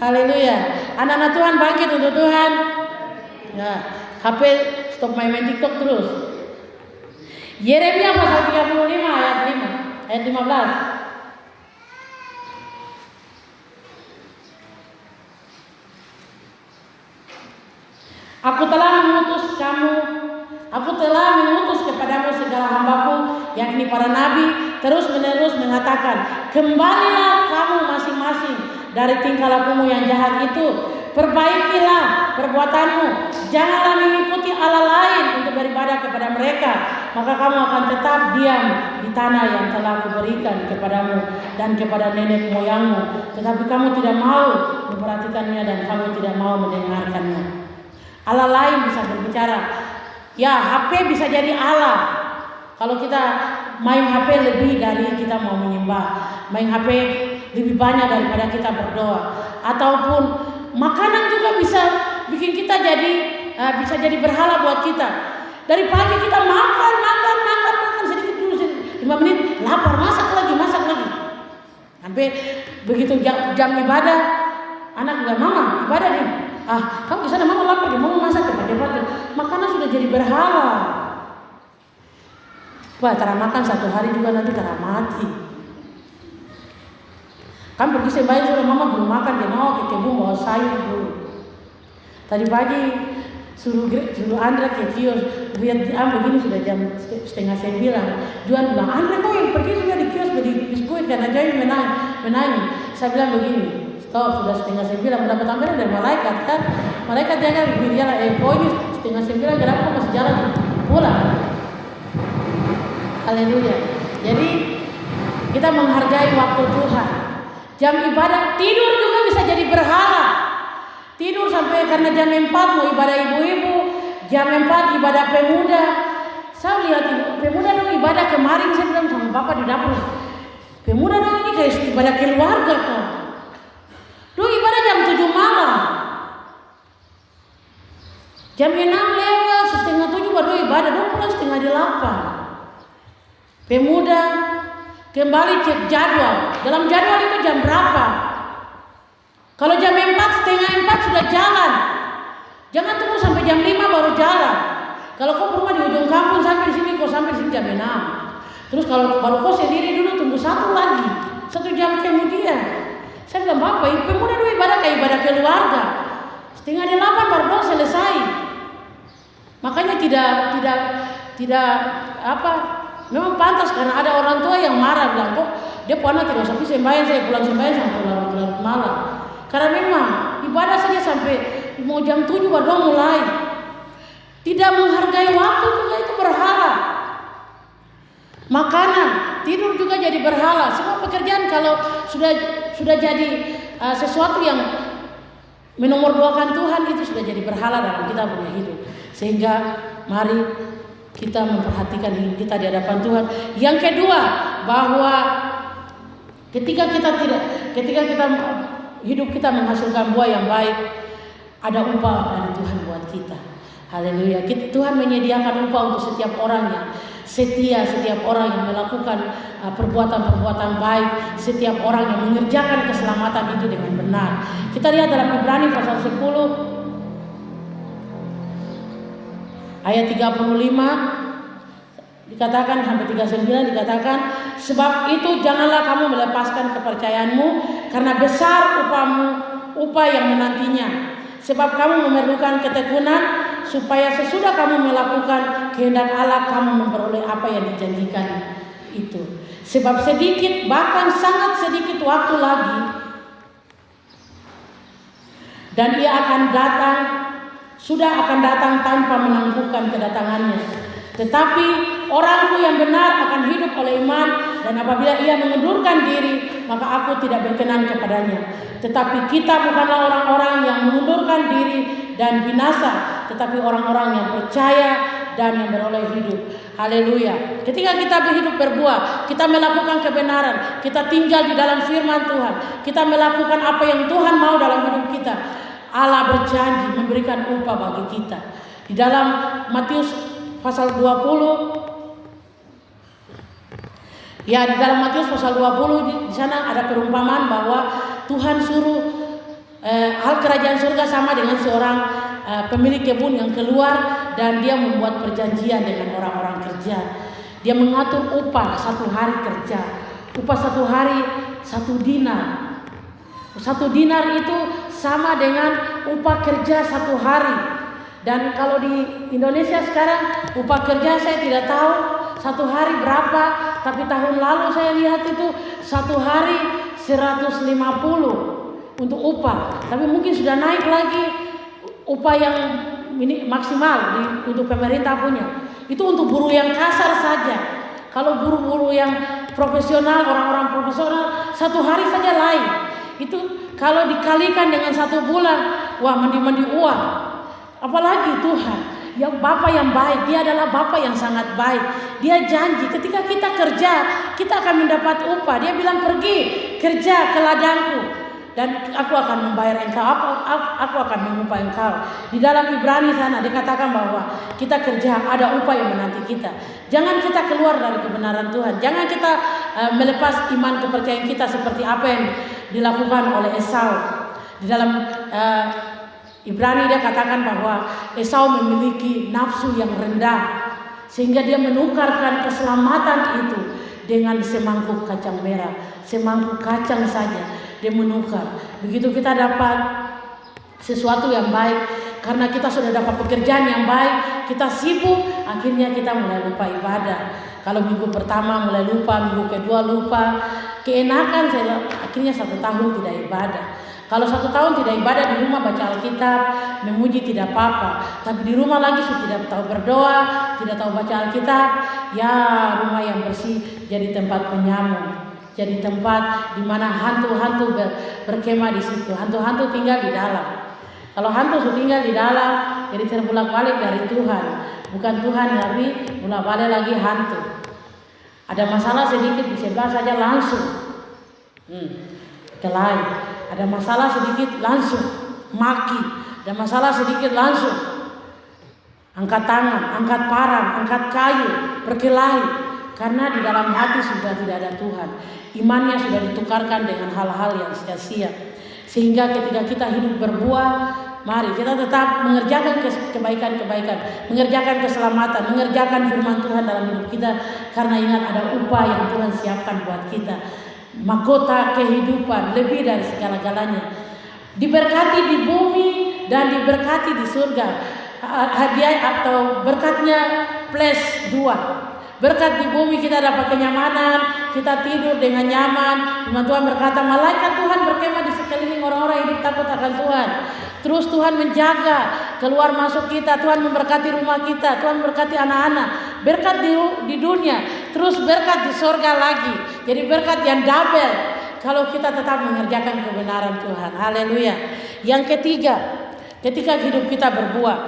Haleluya. Anak-anak Tuhan bangkit untuk Tuhan. Ya, HP stop main TikTok terus. Yeremia pasal 35 ayat 5, ayat 15. Aku telah mengutus kepadamu segala hambaku, yakni para nabi, terus menerus mengatakan, kembalilah kamu masing-masing dari tingkah lakumu yang jahat itu, perbaikilah perbuatanmu, janganlah mengikuti Allah lain untuk beribadah kepada mereka, maka kamu akan tetap diam di tanah yang telah kuberikan kepadamu dan kepada nenek moyangmu, tetapi kamu tidak mau memperhatikannya dan kamu tidak mau mendengarkannya. Allah lain bisa berbicara. Ya, HP bisa jadi Allah. Kalau kita main HP lebih dari kita mau menyembah, main HP lebih banyak daripada kita berdoa, ataupun makanan juga bisa bikin kita bisa jadi berhala buat kita. Dari pagi kita makan sedikit dulu 5 menit, lapar, masak lagi. Sampai begitu jam ibadah, anak bilang, mama ibadah nih. Kamu di sana mama lapar, mau masak cepat-cepat. Makanan sudah jadi berhala. Wah, cara makan 1 hari juga nanti cara mati. Kan pergi sembahyang sudah mama belum makan, dia mau ke kebun bawa sayur dulu. Tadi pagi suruh Andra ke kios, lihat begini sudah jam 8:30. Juan bilang, Andra kok yang pergi sudah di kios beli biskuit karena Joy menanya. Saya bilang begini, stop, sudah 8:30 mendapat anggaran dari malaikat kan. Malaikat dia kan bilang, ini 8:30 kenapa masih jalan pulang. Haleluya. Jadi kita menghargai waktu Tuhan. Jam ibadah, tidur juga bisa jadi berhala. Tidur sampai karena jam 4 mau ibadah ibu-ibu, jam 4 ibadah pemuda. Saya lihat pemuda dong ibadah kemarin, saya bilang sama bapak di dapur, pemuda dong ini kayak ibadah keluarga kan. Dulu ibadah jam 7 malam. Jam 6 lewat, 6:30 baru ibadah, dong pulang 7:30. Pemuda kembali cek jadwal. Dalam jadwal itu jam berapa? Kalau jam 4, 3:30 sudah jalan. Jangan tunggu sampai jam 5 baru jalan. Kalau kau rumah di ujung kampung sampai di sini, kau sampai di sini jam 6. Terus kalau baru kau sendiri dulu tunggu 1 lagi, 1 jam kemudian. Saya bilang, Bapak, pemuda dulu ibadah kayak ibadah keluarga. 7:30 baru dong selesai. Makanya tidak memang pantas karena ada orang tua yang marah bilang, kok dia pulang tidak usah sembahyang, saya pulang sembahyang sampai larut malam. Karena memang ibadah saja sampai mau jam 7 baru dong mulai. Tidak menghargai waktu juga itu berhala. Makanan, tidur juga jadi berhala. Semua pekerjaan kalau sudah jadi sesuatu yang menomorduakan Tuhan itu sudah jadi berhala dalam kita punya hidup. Sehingga mari kita memperhatikan hidup kita di hadapan Tuhan. Yang kedua, bahwa ketika hidup kita menghasilkan buah yang baik, ada upah dari Tuhan buat kita. Haleluya. Tuhan menyediakan upah untuk setiap orang yang setia, setiap orang yang melakukan perbuatan-perbuatan baik, setiap orang yang mengerjakan keselamatan itu dengan benar. Kita lihat dalam Ibrani pasal 10 ayat 35 dikatakan sampai 39 dikatakan, sebab itu janganlah kamu melepaskan kepercayaanmu, karena besar upah yang menantinya. Sebab kamu memerlukan ketekunan, supaya sesudah kamu melakukan kehendak Allah, kamu memperoleh apa yang dijanjikan itu. Sebab sedikit, bahkan sangat sedikit waktu lagi, dan ia akan datang, sudah akan datang tanpa menangguhkan kedatangannya. Tetapi orangku yang benar akan hidup oleh iman, dan apabila ia mengundurkan diri, maka aku tidak berkenan kepadanya. Tetapi kita bukanlah orang-orang yang mengundurkan diri dan binasa, tetapi orang-orang yang percaya dan yang beroleh hidup. Haleluya. Ketika kita hidup berbuah, kita melakukan kebenaran, kita tinggal di dalam firman Tuhan, kita melakukan apa yang Tuhan mau dalam hidup kita, Allah berjanji memberikan upah bagi kita. Di dalam Matius pasal 20, ya, di dalam Matius pasal 20 di sana ada perumpamaan bahwa Tuhan suruh hal kerajaan surga sama dengan seorang pemilik kebun yang keluar dan dia membuat perjanjian dengan orang-orang kerja. Dia mengatur upah 1 hari kerja. Upah 1 hari 1 dinar. 1 dinar itu sama dengan upah kerja 1 hari. Dan kalau di Indonesia sekarang upah kerja saya tidak tahu 1 hari berapa, tapi tahun lalu saya lihat itu 1 hari 150 untuk upah. Tapi mungkin sudah naik lagi upah yang ini maksimal untuk pemerintah punya. Itu untuk buruh yang kasar saja. Kalau buruh-buruh yang profesional, orang-orang profesional 1 hari saja lain. Itu kalau dikalikan dengan 1 bulan, wah mandi-mandi uang. Apalagi Tuhan, yang Bapa yang baik, Dia adalah Bapa yang sangat baik. Dia janji ketika kita kerja, kita akan mendapat upah. Dia bilang pergi kerja ke ladangku dan aku akan membayar engkau, aku akan mengupah engkau. Di dalam Ibrani sana dikatakan bahwa kita kerja, ada upah yang menanti kita. Jangan kita keluar dari kebenaran Tuhan. Jangan kita melepas iman kepercayaan kita seperti apa yang dilakukan oleh Esau. Di dalam Ibrani dia katakan bahwa Esau memiliki nafsu yang rendah, sehingga dia menukarkan keselamatan itu dengan semangkuk kacang merah. Semangkuk kacang saja dia menukar. Begitu kita dapat sesuatu yang baik, karena kita sudah dapat pekerjaan yang baik, kita sibuk, akhirnya kita mulai lupa ibadah. Kalau minggu pertama mulai lupa, minggu kedua lupa, keenakan saya akhirnya 1 tahun tidak ibadah. Kalau 1 tahun tidak ibadah, di rumah baca Alkitab, memuji tidak apa-apa. Tapi di rumah lagi sudah tidak tahu berdoa, tidak tahu baca Alkitab, ya rumah yang bersih jadi tempat penyamuk. Jadi tempat di mana hantu-hantu berkemah di situ. Hantu-hantu tinggal di dalam. Kalau hantu sudah tinggal di dalam, jadi terbulak-balik dari Tuhan. Bukan Tuhan, tapi bolak-balik lagi hantu. Ada masalah sedikit di sebelah saja langsung kelahi. Ada masalah sedikit langsung maki. Ada masalah sedikit langsung angkat tangan, angkat parang, angkat kayu, berkelahi. Karena di dalam hati sudah tidak ada Tuhan. Imannya sudah ditukarkan dengan hal-hal yang sia-sia. Sehingga ketika kita hidup berbuah, mari kita tetap mengerjakan kebaikan-kebaikan, mengerjakan keselamatan, mengerjakan firman Tuhan dalam hidup kita. Karena ingat ada upah yang Tuhan siapkan buat kita. Mahkota kehidupan lebih dari segala-galanya. Diberkati di bumi dan diberkati di surga. Hadiah atau berkatnya plus 2. Berkat di bumi kita dapat kenyamanan, kita tidur dengan nyaman. Firman Tuhan berkata, malaikat Tuhan berkemah di sekeliling orang-orang yang hidup takut akan Tuhan. Terus Tuhan menjaga keluar masuk kita, Tuhan memberkati rumah kita, Tuhan memberkati anak-anak. Berkat di dunia, terus berkat di surga lagi. Jadi berkat yang double kalau kita tetap mengerjakan kebenaran Tuhan. Haleluya. Yang ketiga, ketika hidup kita berbuah,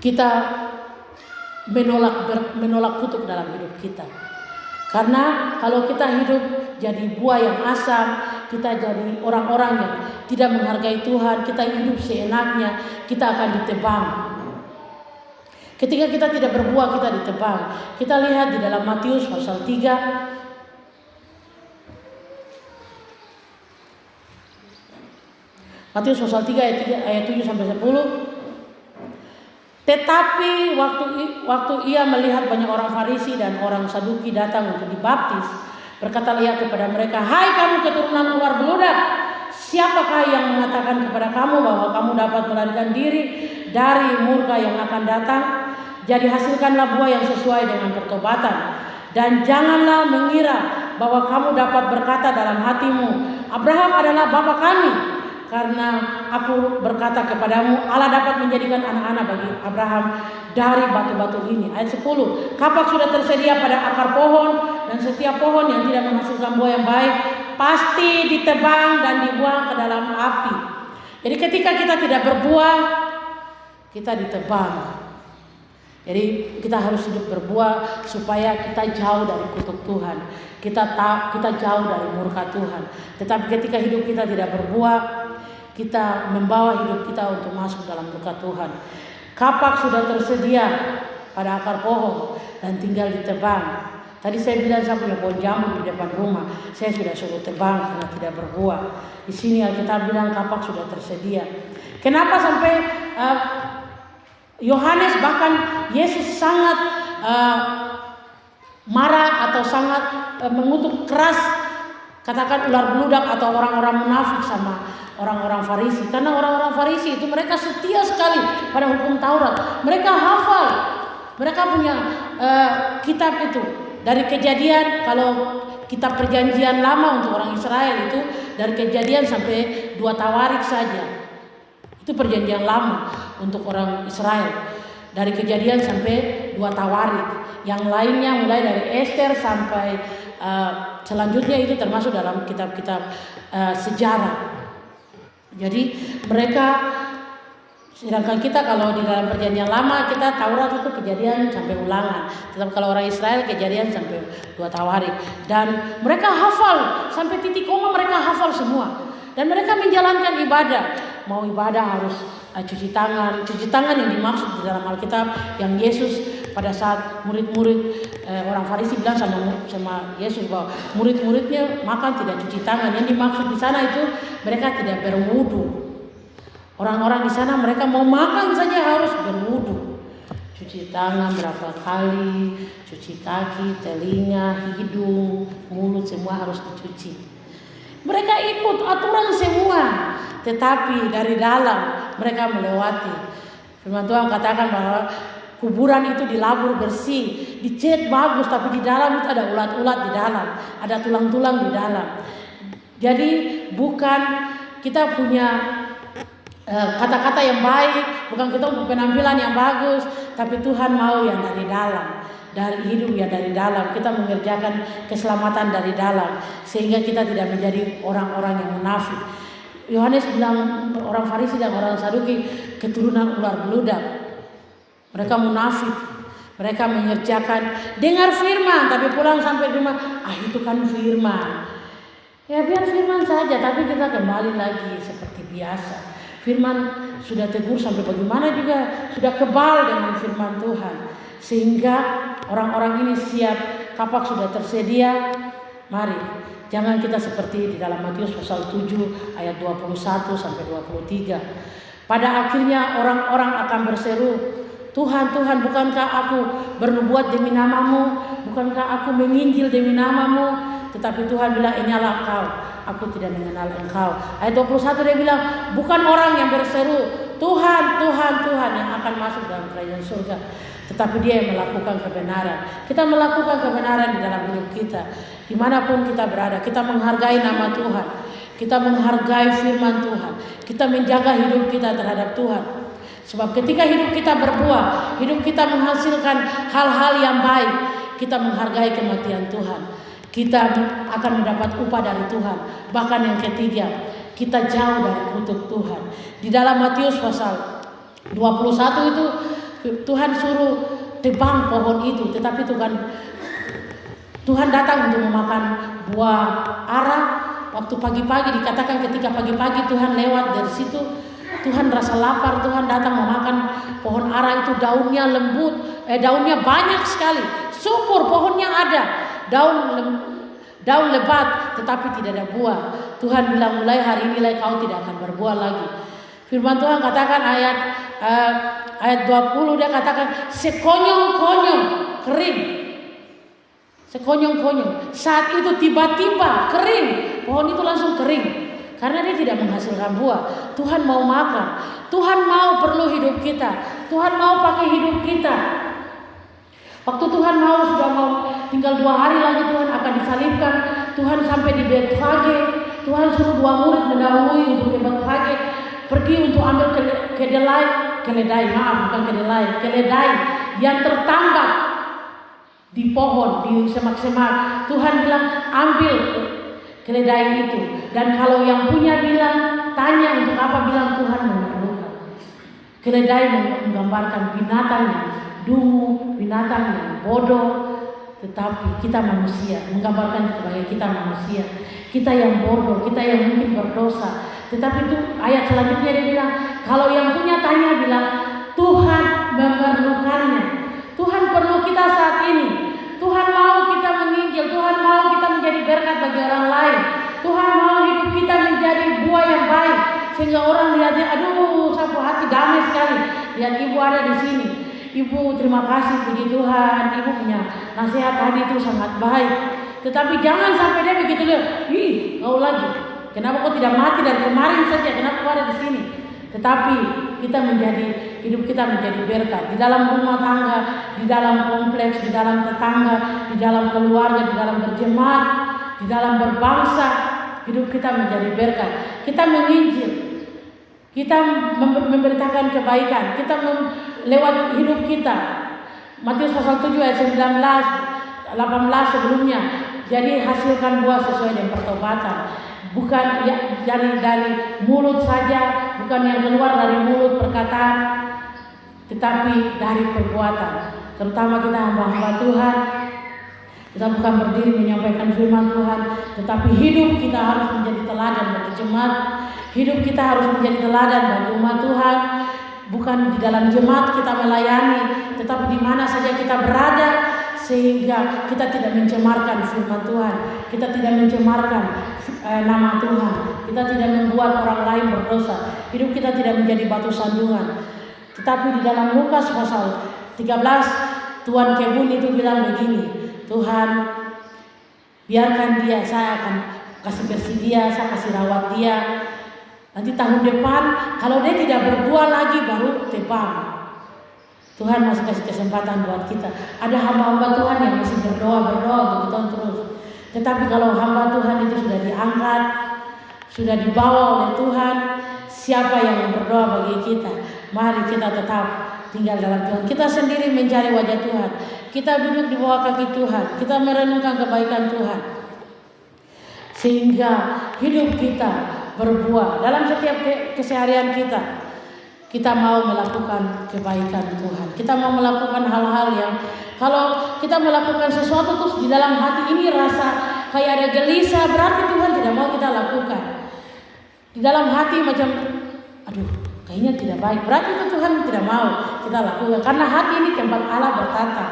kita menolak kutuk dalam hidup kita. Karena kalau kita hidup jadi buah yang asam, kita jadi orang-orang yang tidak menghargai Tuhan, kita hidup seenaknya, kita akan ditebang. Ketika kita tidak berbuah, kita ditebang. Kita lihat di dalam Matius pasal 3. Matius pasal 3 ayat 7 sampai 10. Tetapi waktu ia melihat banyak orang Farisi dan orang Saduki datang untuk dibaptis, berkatalah ia kepada mereka, hai kamu keturunan ular beludak, siapakah yang mengatakan kepada kamu bahwa kamu dapat melarikan diri dari murka yang akan datang? Jadi hasilkanlah buah yang sesuai dengan pertobatan. Dan janganlah mengira bahwa kamu dapat berkata dalam hatimu, Abraham adalah bapa kami. Karena aku berkata kepadamu, Allah dapat menjadikan anak-anak bagi Abraham dari batu-batu ini. Ayat 10. Kapak sudah tersedia pada akar pohon, dan setiap pohon yang tidak menghasilkan buah yang baik pasti ditebang dan dibuang ke dalam api. Jadi ketika kita tidak berbuah, kita ditebang. Jadi kita harus hidup berbuah supaya kita jauh dari kutuk Tuhan. Kita jauh dari murka Tuhan. Tetapi ketika hidup kita tidak berbuah, kita membawa hidup kita untuk masuk dalam murka Tuhan. Kapak sudah tersedia pada akar pohon dan tinggal ditebang. Tadi saya bilang saya punya pohon jambu di depan rumah. Saya sudah suruh tebang karena tidak berbuah. Di sini Alkitab bilang kapak sudah tersedia. Kenapa sampai Yohanes, bahkan Yesus sangat marah atau sangat mengutuk keras, katakan ular beludak atau orang-orang munafik sama orang-orang Farisi. Karena orang-orang Farisi itu mereka setia sekali pada hukum Taurat. Mereka hafal, mereka punya kitab itu. Dari Kejadian, kalau kitab perjanjian lama untuk orang Israel itu dari Kejadian sampai 2 Tawarik saja. Itu perjanjian lama untuk orang Israel. Dari Kejadian sampai 2 Tawarik. Yang lainnya mulai dari Ester sampai selanjutnya itu termasuk dalam kitab-kitab sejarah. Jadi mereka, sedangkan kita kalau di dalam perjanjian lama kita Taurat itu Kejadian sampai Ulangan. Tetapi kalau orang Israel Kejadian sampai 2 Tawarik. Dan mereka hafal sampai titik koma, mereka hafal semua. Dan mereka menjalankan ibadah. Mau ibadah harus cuci tangan. Cuci tangan yang dimaksud di dalam Alkitab yang Yesus pada saat murid-murid orang Farisi bilang sama Yesus bahwa murid-muridnya makan tidak cuci tangan. Yang dimaksud di sana itu mereka tidak berwudu. Orang-orang di sana mereka mau makan saja harus berwudu. Cuci tangan berapa kali, cuci kaki, telinga, hidung, mulut semua harus dicuci. Mereka ikut aturan semua, tetapi dari dalam mereka melewati. Firman Tuhan katakan bahwa kuburan itu dilabur bersih, dicat bagus, tapi di dalam itu ada ulat-ulat di dalam, ada tulang-tulang di dalam. Jadi bukan kita punya kata-kata yang baik, bukan kita punya penampilan yang bagus, tapi Tuhan mau yang dari dalam. Dari hidup ya dari dalam, kita mengerjakan keselamatan dari dalam, sehingga kita tidak menjadi orang-orang yang munafik. Yohanes bilang orang Farisi dan orang Saduki keturunan ular beludak. Mereka munafik, mereka mengerjakan dengar firman, tapi pulang sampai rumah, itu kan firman. Ya biar firman saja, tapi kita kembali lagi seperti biasa. Firman sudah tegur sampai bagaimana juga sudah kebal dengan firman Tuhan. Sehingga orang-orang ini siap, kapak sudah tersedia. Mari, jangan kita seperti di dalam Matius pasal 7 ayat 21 sampai 23. Pada akhirnya orang-orang akan berseru, Tuhan, Tuhan, bukankah aku bernubuat demi namamu? Bukankah aku menginjil demi namamu? Tetapi Tuhan bilang, inilah engkau, aku tidak mengenal engkau. Ayat 21 dia bilang, bukan orang yang berseru, Tuhan, Tuhan, Tuhan yang akan masuk dalam kerajaan surga, tetapi dia yang melakukan kebenaran. Kita melakukan kebenaran di dalam hidup kita. Dimanapun kita berada, kita menghargai nama Tuhan. Kita menghargai firman Tuhan. Kita menjaga hidup kita terhadap Tuhan. Sebab ketika hidup kita berbuah, hidup kita menghasilkan hal-hal yang baik, kita menghargai kematian Tuhan. Kita akan mendapat upah dari Tuhan. Bahkan yang ketiga, kita jauh dari kutuk Tuhan. Di dalam Matius pasal 21 itu Tuhan suruh tebang pohon itu, tetapi Tuhan datang untuk memakan buah ara. Waktu pagi-pagi dikatakan ketika pagi-pagi Tuhan lewat dari situ, Tuhan rasa lapar, Tuhan datang memakan pohon ara itu. Daunnya lembut, daunnya banyak sekali, subur, pohonnya ada, daun lebat, tetapi tidak ada buah. Tuhan bilang, mulai hari ini kau tidak akan berbuah lagi. Firman Tuhan katakan ayat 20 dia katakan sekonyong-konyong kering. Sekonyong-konyong. Saat itu tiba-tiba kering. Pohon itu langsung kering. Karena dia tidak menghasilkan buah. Tuhan mau makan. Tuhan mau perlu hidup kita. Tuhan mau pakai hidup kita. Waktu Tuhan sudah mau tinggal 2 hari lagi Tuhan akan disalibkan. Tuhan sampai di Betfage. Tuhan suruh 2 murid mendahului untuk ke Betfage. Pergi untuk ambil keledai yang tertambat di pohon, di semak-semak. Tuhan bilang, ambil keledai itu. Dan kalau yang punya bilang, tanya untuk apa, bilang Tuhan memerlukan. Keledai menggambarkan binatang yang dungu, binatang yang bodoh. Tetapi kita manusia, menggambarkan sebagai kita manusia. Kita yang bodoh, kita yang mungkin berdosa. Tetapi itu ayat selanjutnya dia bilang, kalau yang punya tanya bilang, Tuhan memerlukannya. Tuhan perlu kita saat ini. Tuhan mau kita menginjil, Tuhan mau kita menjadi berkat bagi orang lain. Tuhan mau hidup kita menjadi buah yang baik. Sehingga orang lihatnya, aduh, sapu hati damai sekali. Lihat ibu ada di sini. Ibu terima kasih puji Tuhan, ibu punya nasihat tadi itu sangat baik. Tetapi jangan sampai dia begitu lihat, ih kau lagi, kenapa kau tidak mati dari kemarin saja, kenapa kau ada di sini? Tetapi kita hidup kita menjadi berkat di dalam rumah tangga, di dalam kompleks, di dalam tetangga, di dalam keluarga, di dalam berjemaat, di dalam berbangsa. Hidup kita menjadi berkat. Kita menginjil, kita memberitakan kebaikan, kita lewat hidup kita. Matius pasal 7 ayat 19, 18 sebelumnya. Jadi hasilkan buah sesuai dengan pertobatan. Bukan ya, dari mulut saja, bukan yang keluar dari mulut perkataan, tetapi dari perbuatan. Terutama kita hamba-hamba Tuhan, kita bukan berdiri menyampaikan firman Tuhan, tetapi hidup kita harus menjadi teladan bagi jemaat. Hidup kita harus menjadi teladan bagi umat Tuhan. Bukan di dalam jemaat kita melayani, tetapi di mana saja kita berada, sehingga kita tidak mencemarkan firman Tuhan, kita tidak mencemarkan nama Tuhan, kita tidak membuat orang lain berdosa. Hidup kita tidak menjadi batu sandungan. Tetapi di dalam Lukas pasal 13, Tuan Kebun itu bilang begini, Tuhan biarkan dia, saya akan kasih bersih dia, saya kasih rawat dia. Nanti tahun depan kalau dia tidak berbuah lagi baru tebang. Tuhan masih kasih kesempatan buat kita. Ada hamba-hamba Tuhan yang masih berdoa untuk kita terus. Tetapi kalau hamba Tuhan itu sudah diangkat, sudah dibawa oleh Tuhan, siapa yang berdoa bagi kita? Mari kita tetap tinggal dalam Tuhan. Kita sendiri mencari wajah Tuhan. Kita duduk di bawah kaki Tuhan. Kita merenungkan kebaikan Tuhan. Sehingga hidup kita berbuah dalam setiap keseharian kita. Kita mau melakukan kebaikan Tuhan. Kita mau melakukan hal-hal yang kalau kita melakukan sesuatu terus di dalam hati ini rasa kayak ada gelisah, berarti Tuhan tidak mau kita lakukan. Di dalam hati macam aduh, kayaknya tidak baik, berarti itu Tuhan tidak mau kita lakukan. Karena hati ini tempat Allah bertata.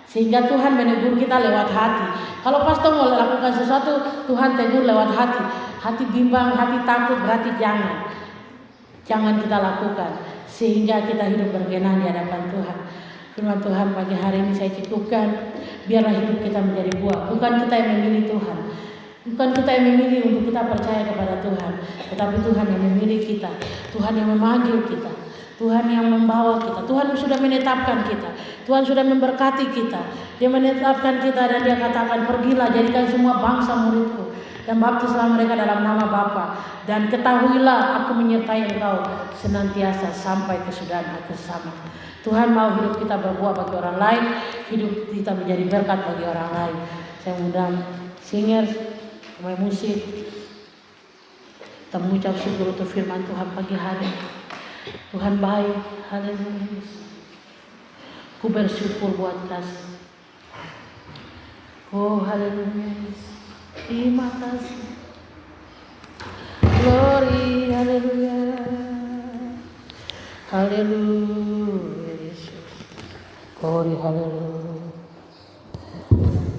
Sehingga Tuhan menegur kita lewat hati. Kalau pastor mau lakukan sesuatu, Tuhan tegur lewat hati. Hati bimbang, hati takut, berarti jangan kita lakukan. Sehingga kita hidup berkenan di hadapan Tuhan. Firman Tuhan pagi hari ini saya cukupkan. Biarlah hidup kita menjadi buah. Bukan kita yang memilih Tuhan. Bukan kita yang memilih untuk kita percaya kepada Tuhan. Tetapi Tuhan yang memilih kita. Tuhan yang memanggil kita. Tuhan yang membawa kita. Tuhan sudah menetapkan kita. Tuhan sudah memberkati kita. Dia menetapkan kita dan dia katakan, pergilah jadikan semua bangsa muridku. Dan baptislah mereka dalam nama Bapa. Dan ketahuilah aku menyertai engkau senantiasa sampai kesudahan akhir zaman. Tuhan mau hidup kita berbuah bagi orang lain. Hidup kita menjadi berkat bagi orang lain. Saya undang singers, pemain musik. Kita mengucap syukur untuk firman Tuhan pagi hari. Tuhan baik, haleluya. Ku bersyukur buat kasih. Oh haleluya. Terima kasih. Glory, haleluya. Haleluya Yesus. Glory, haleluya.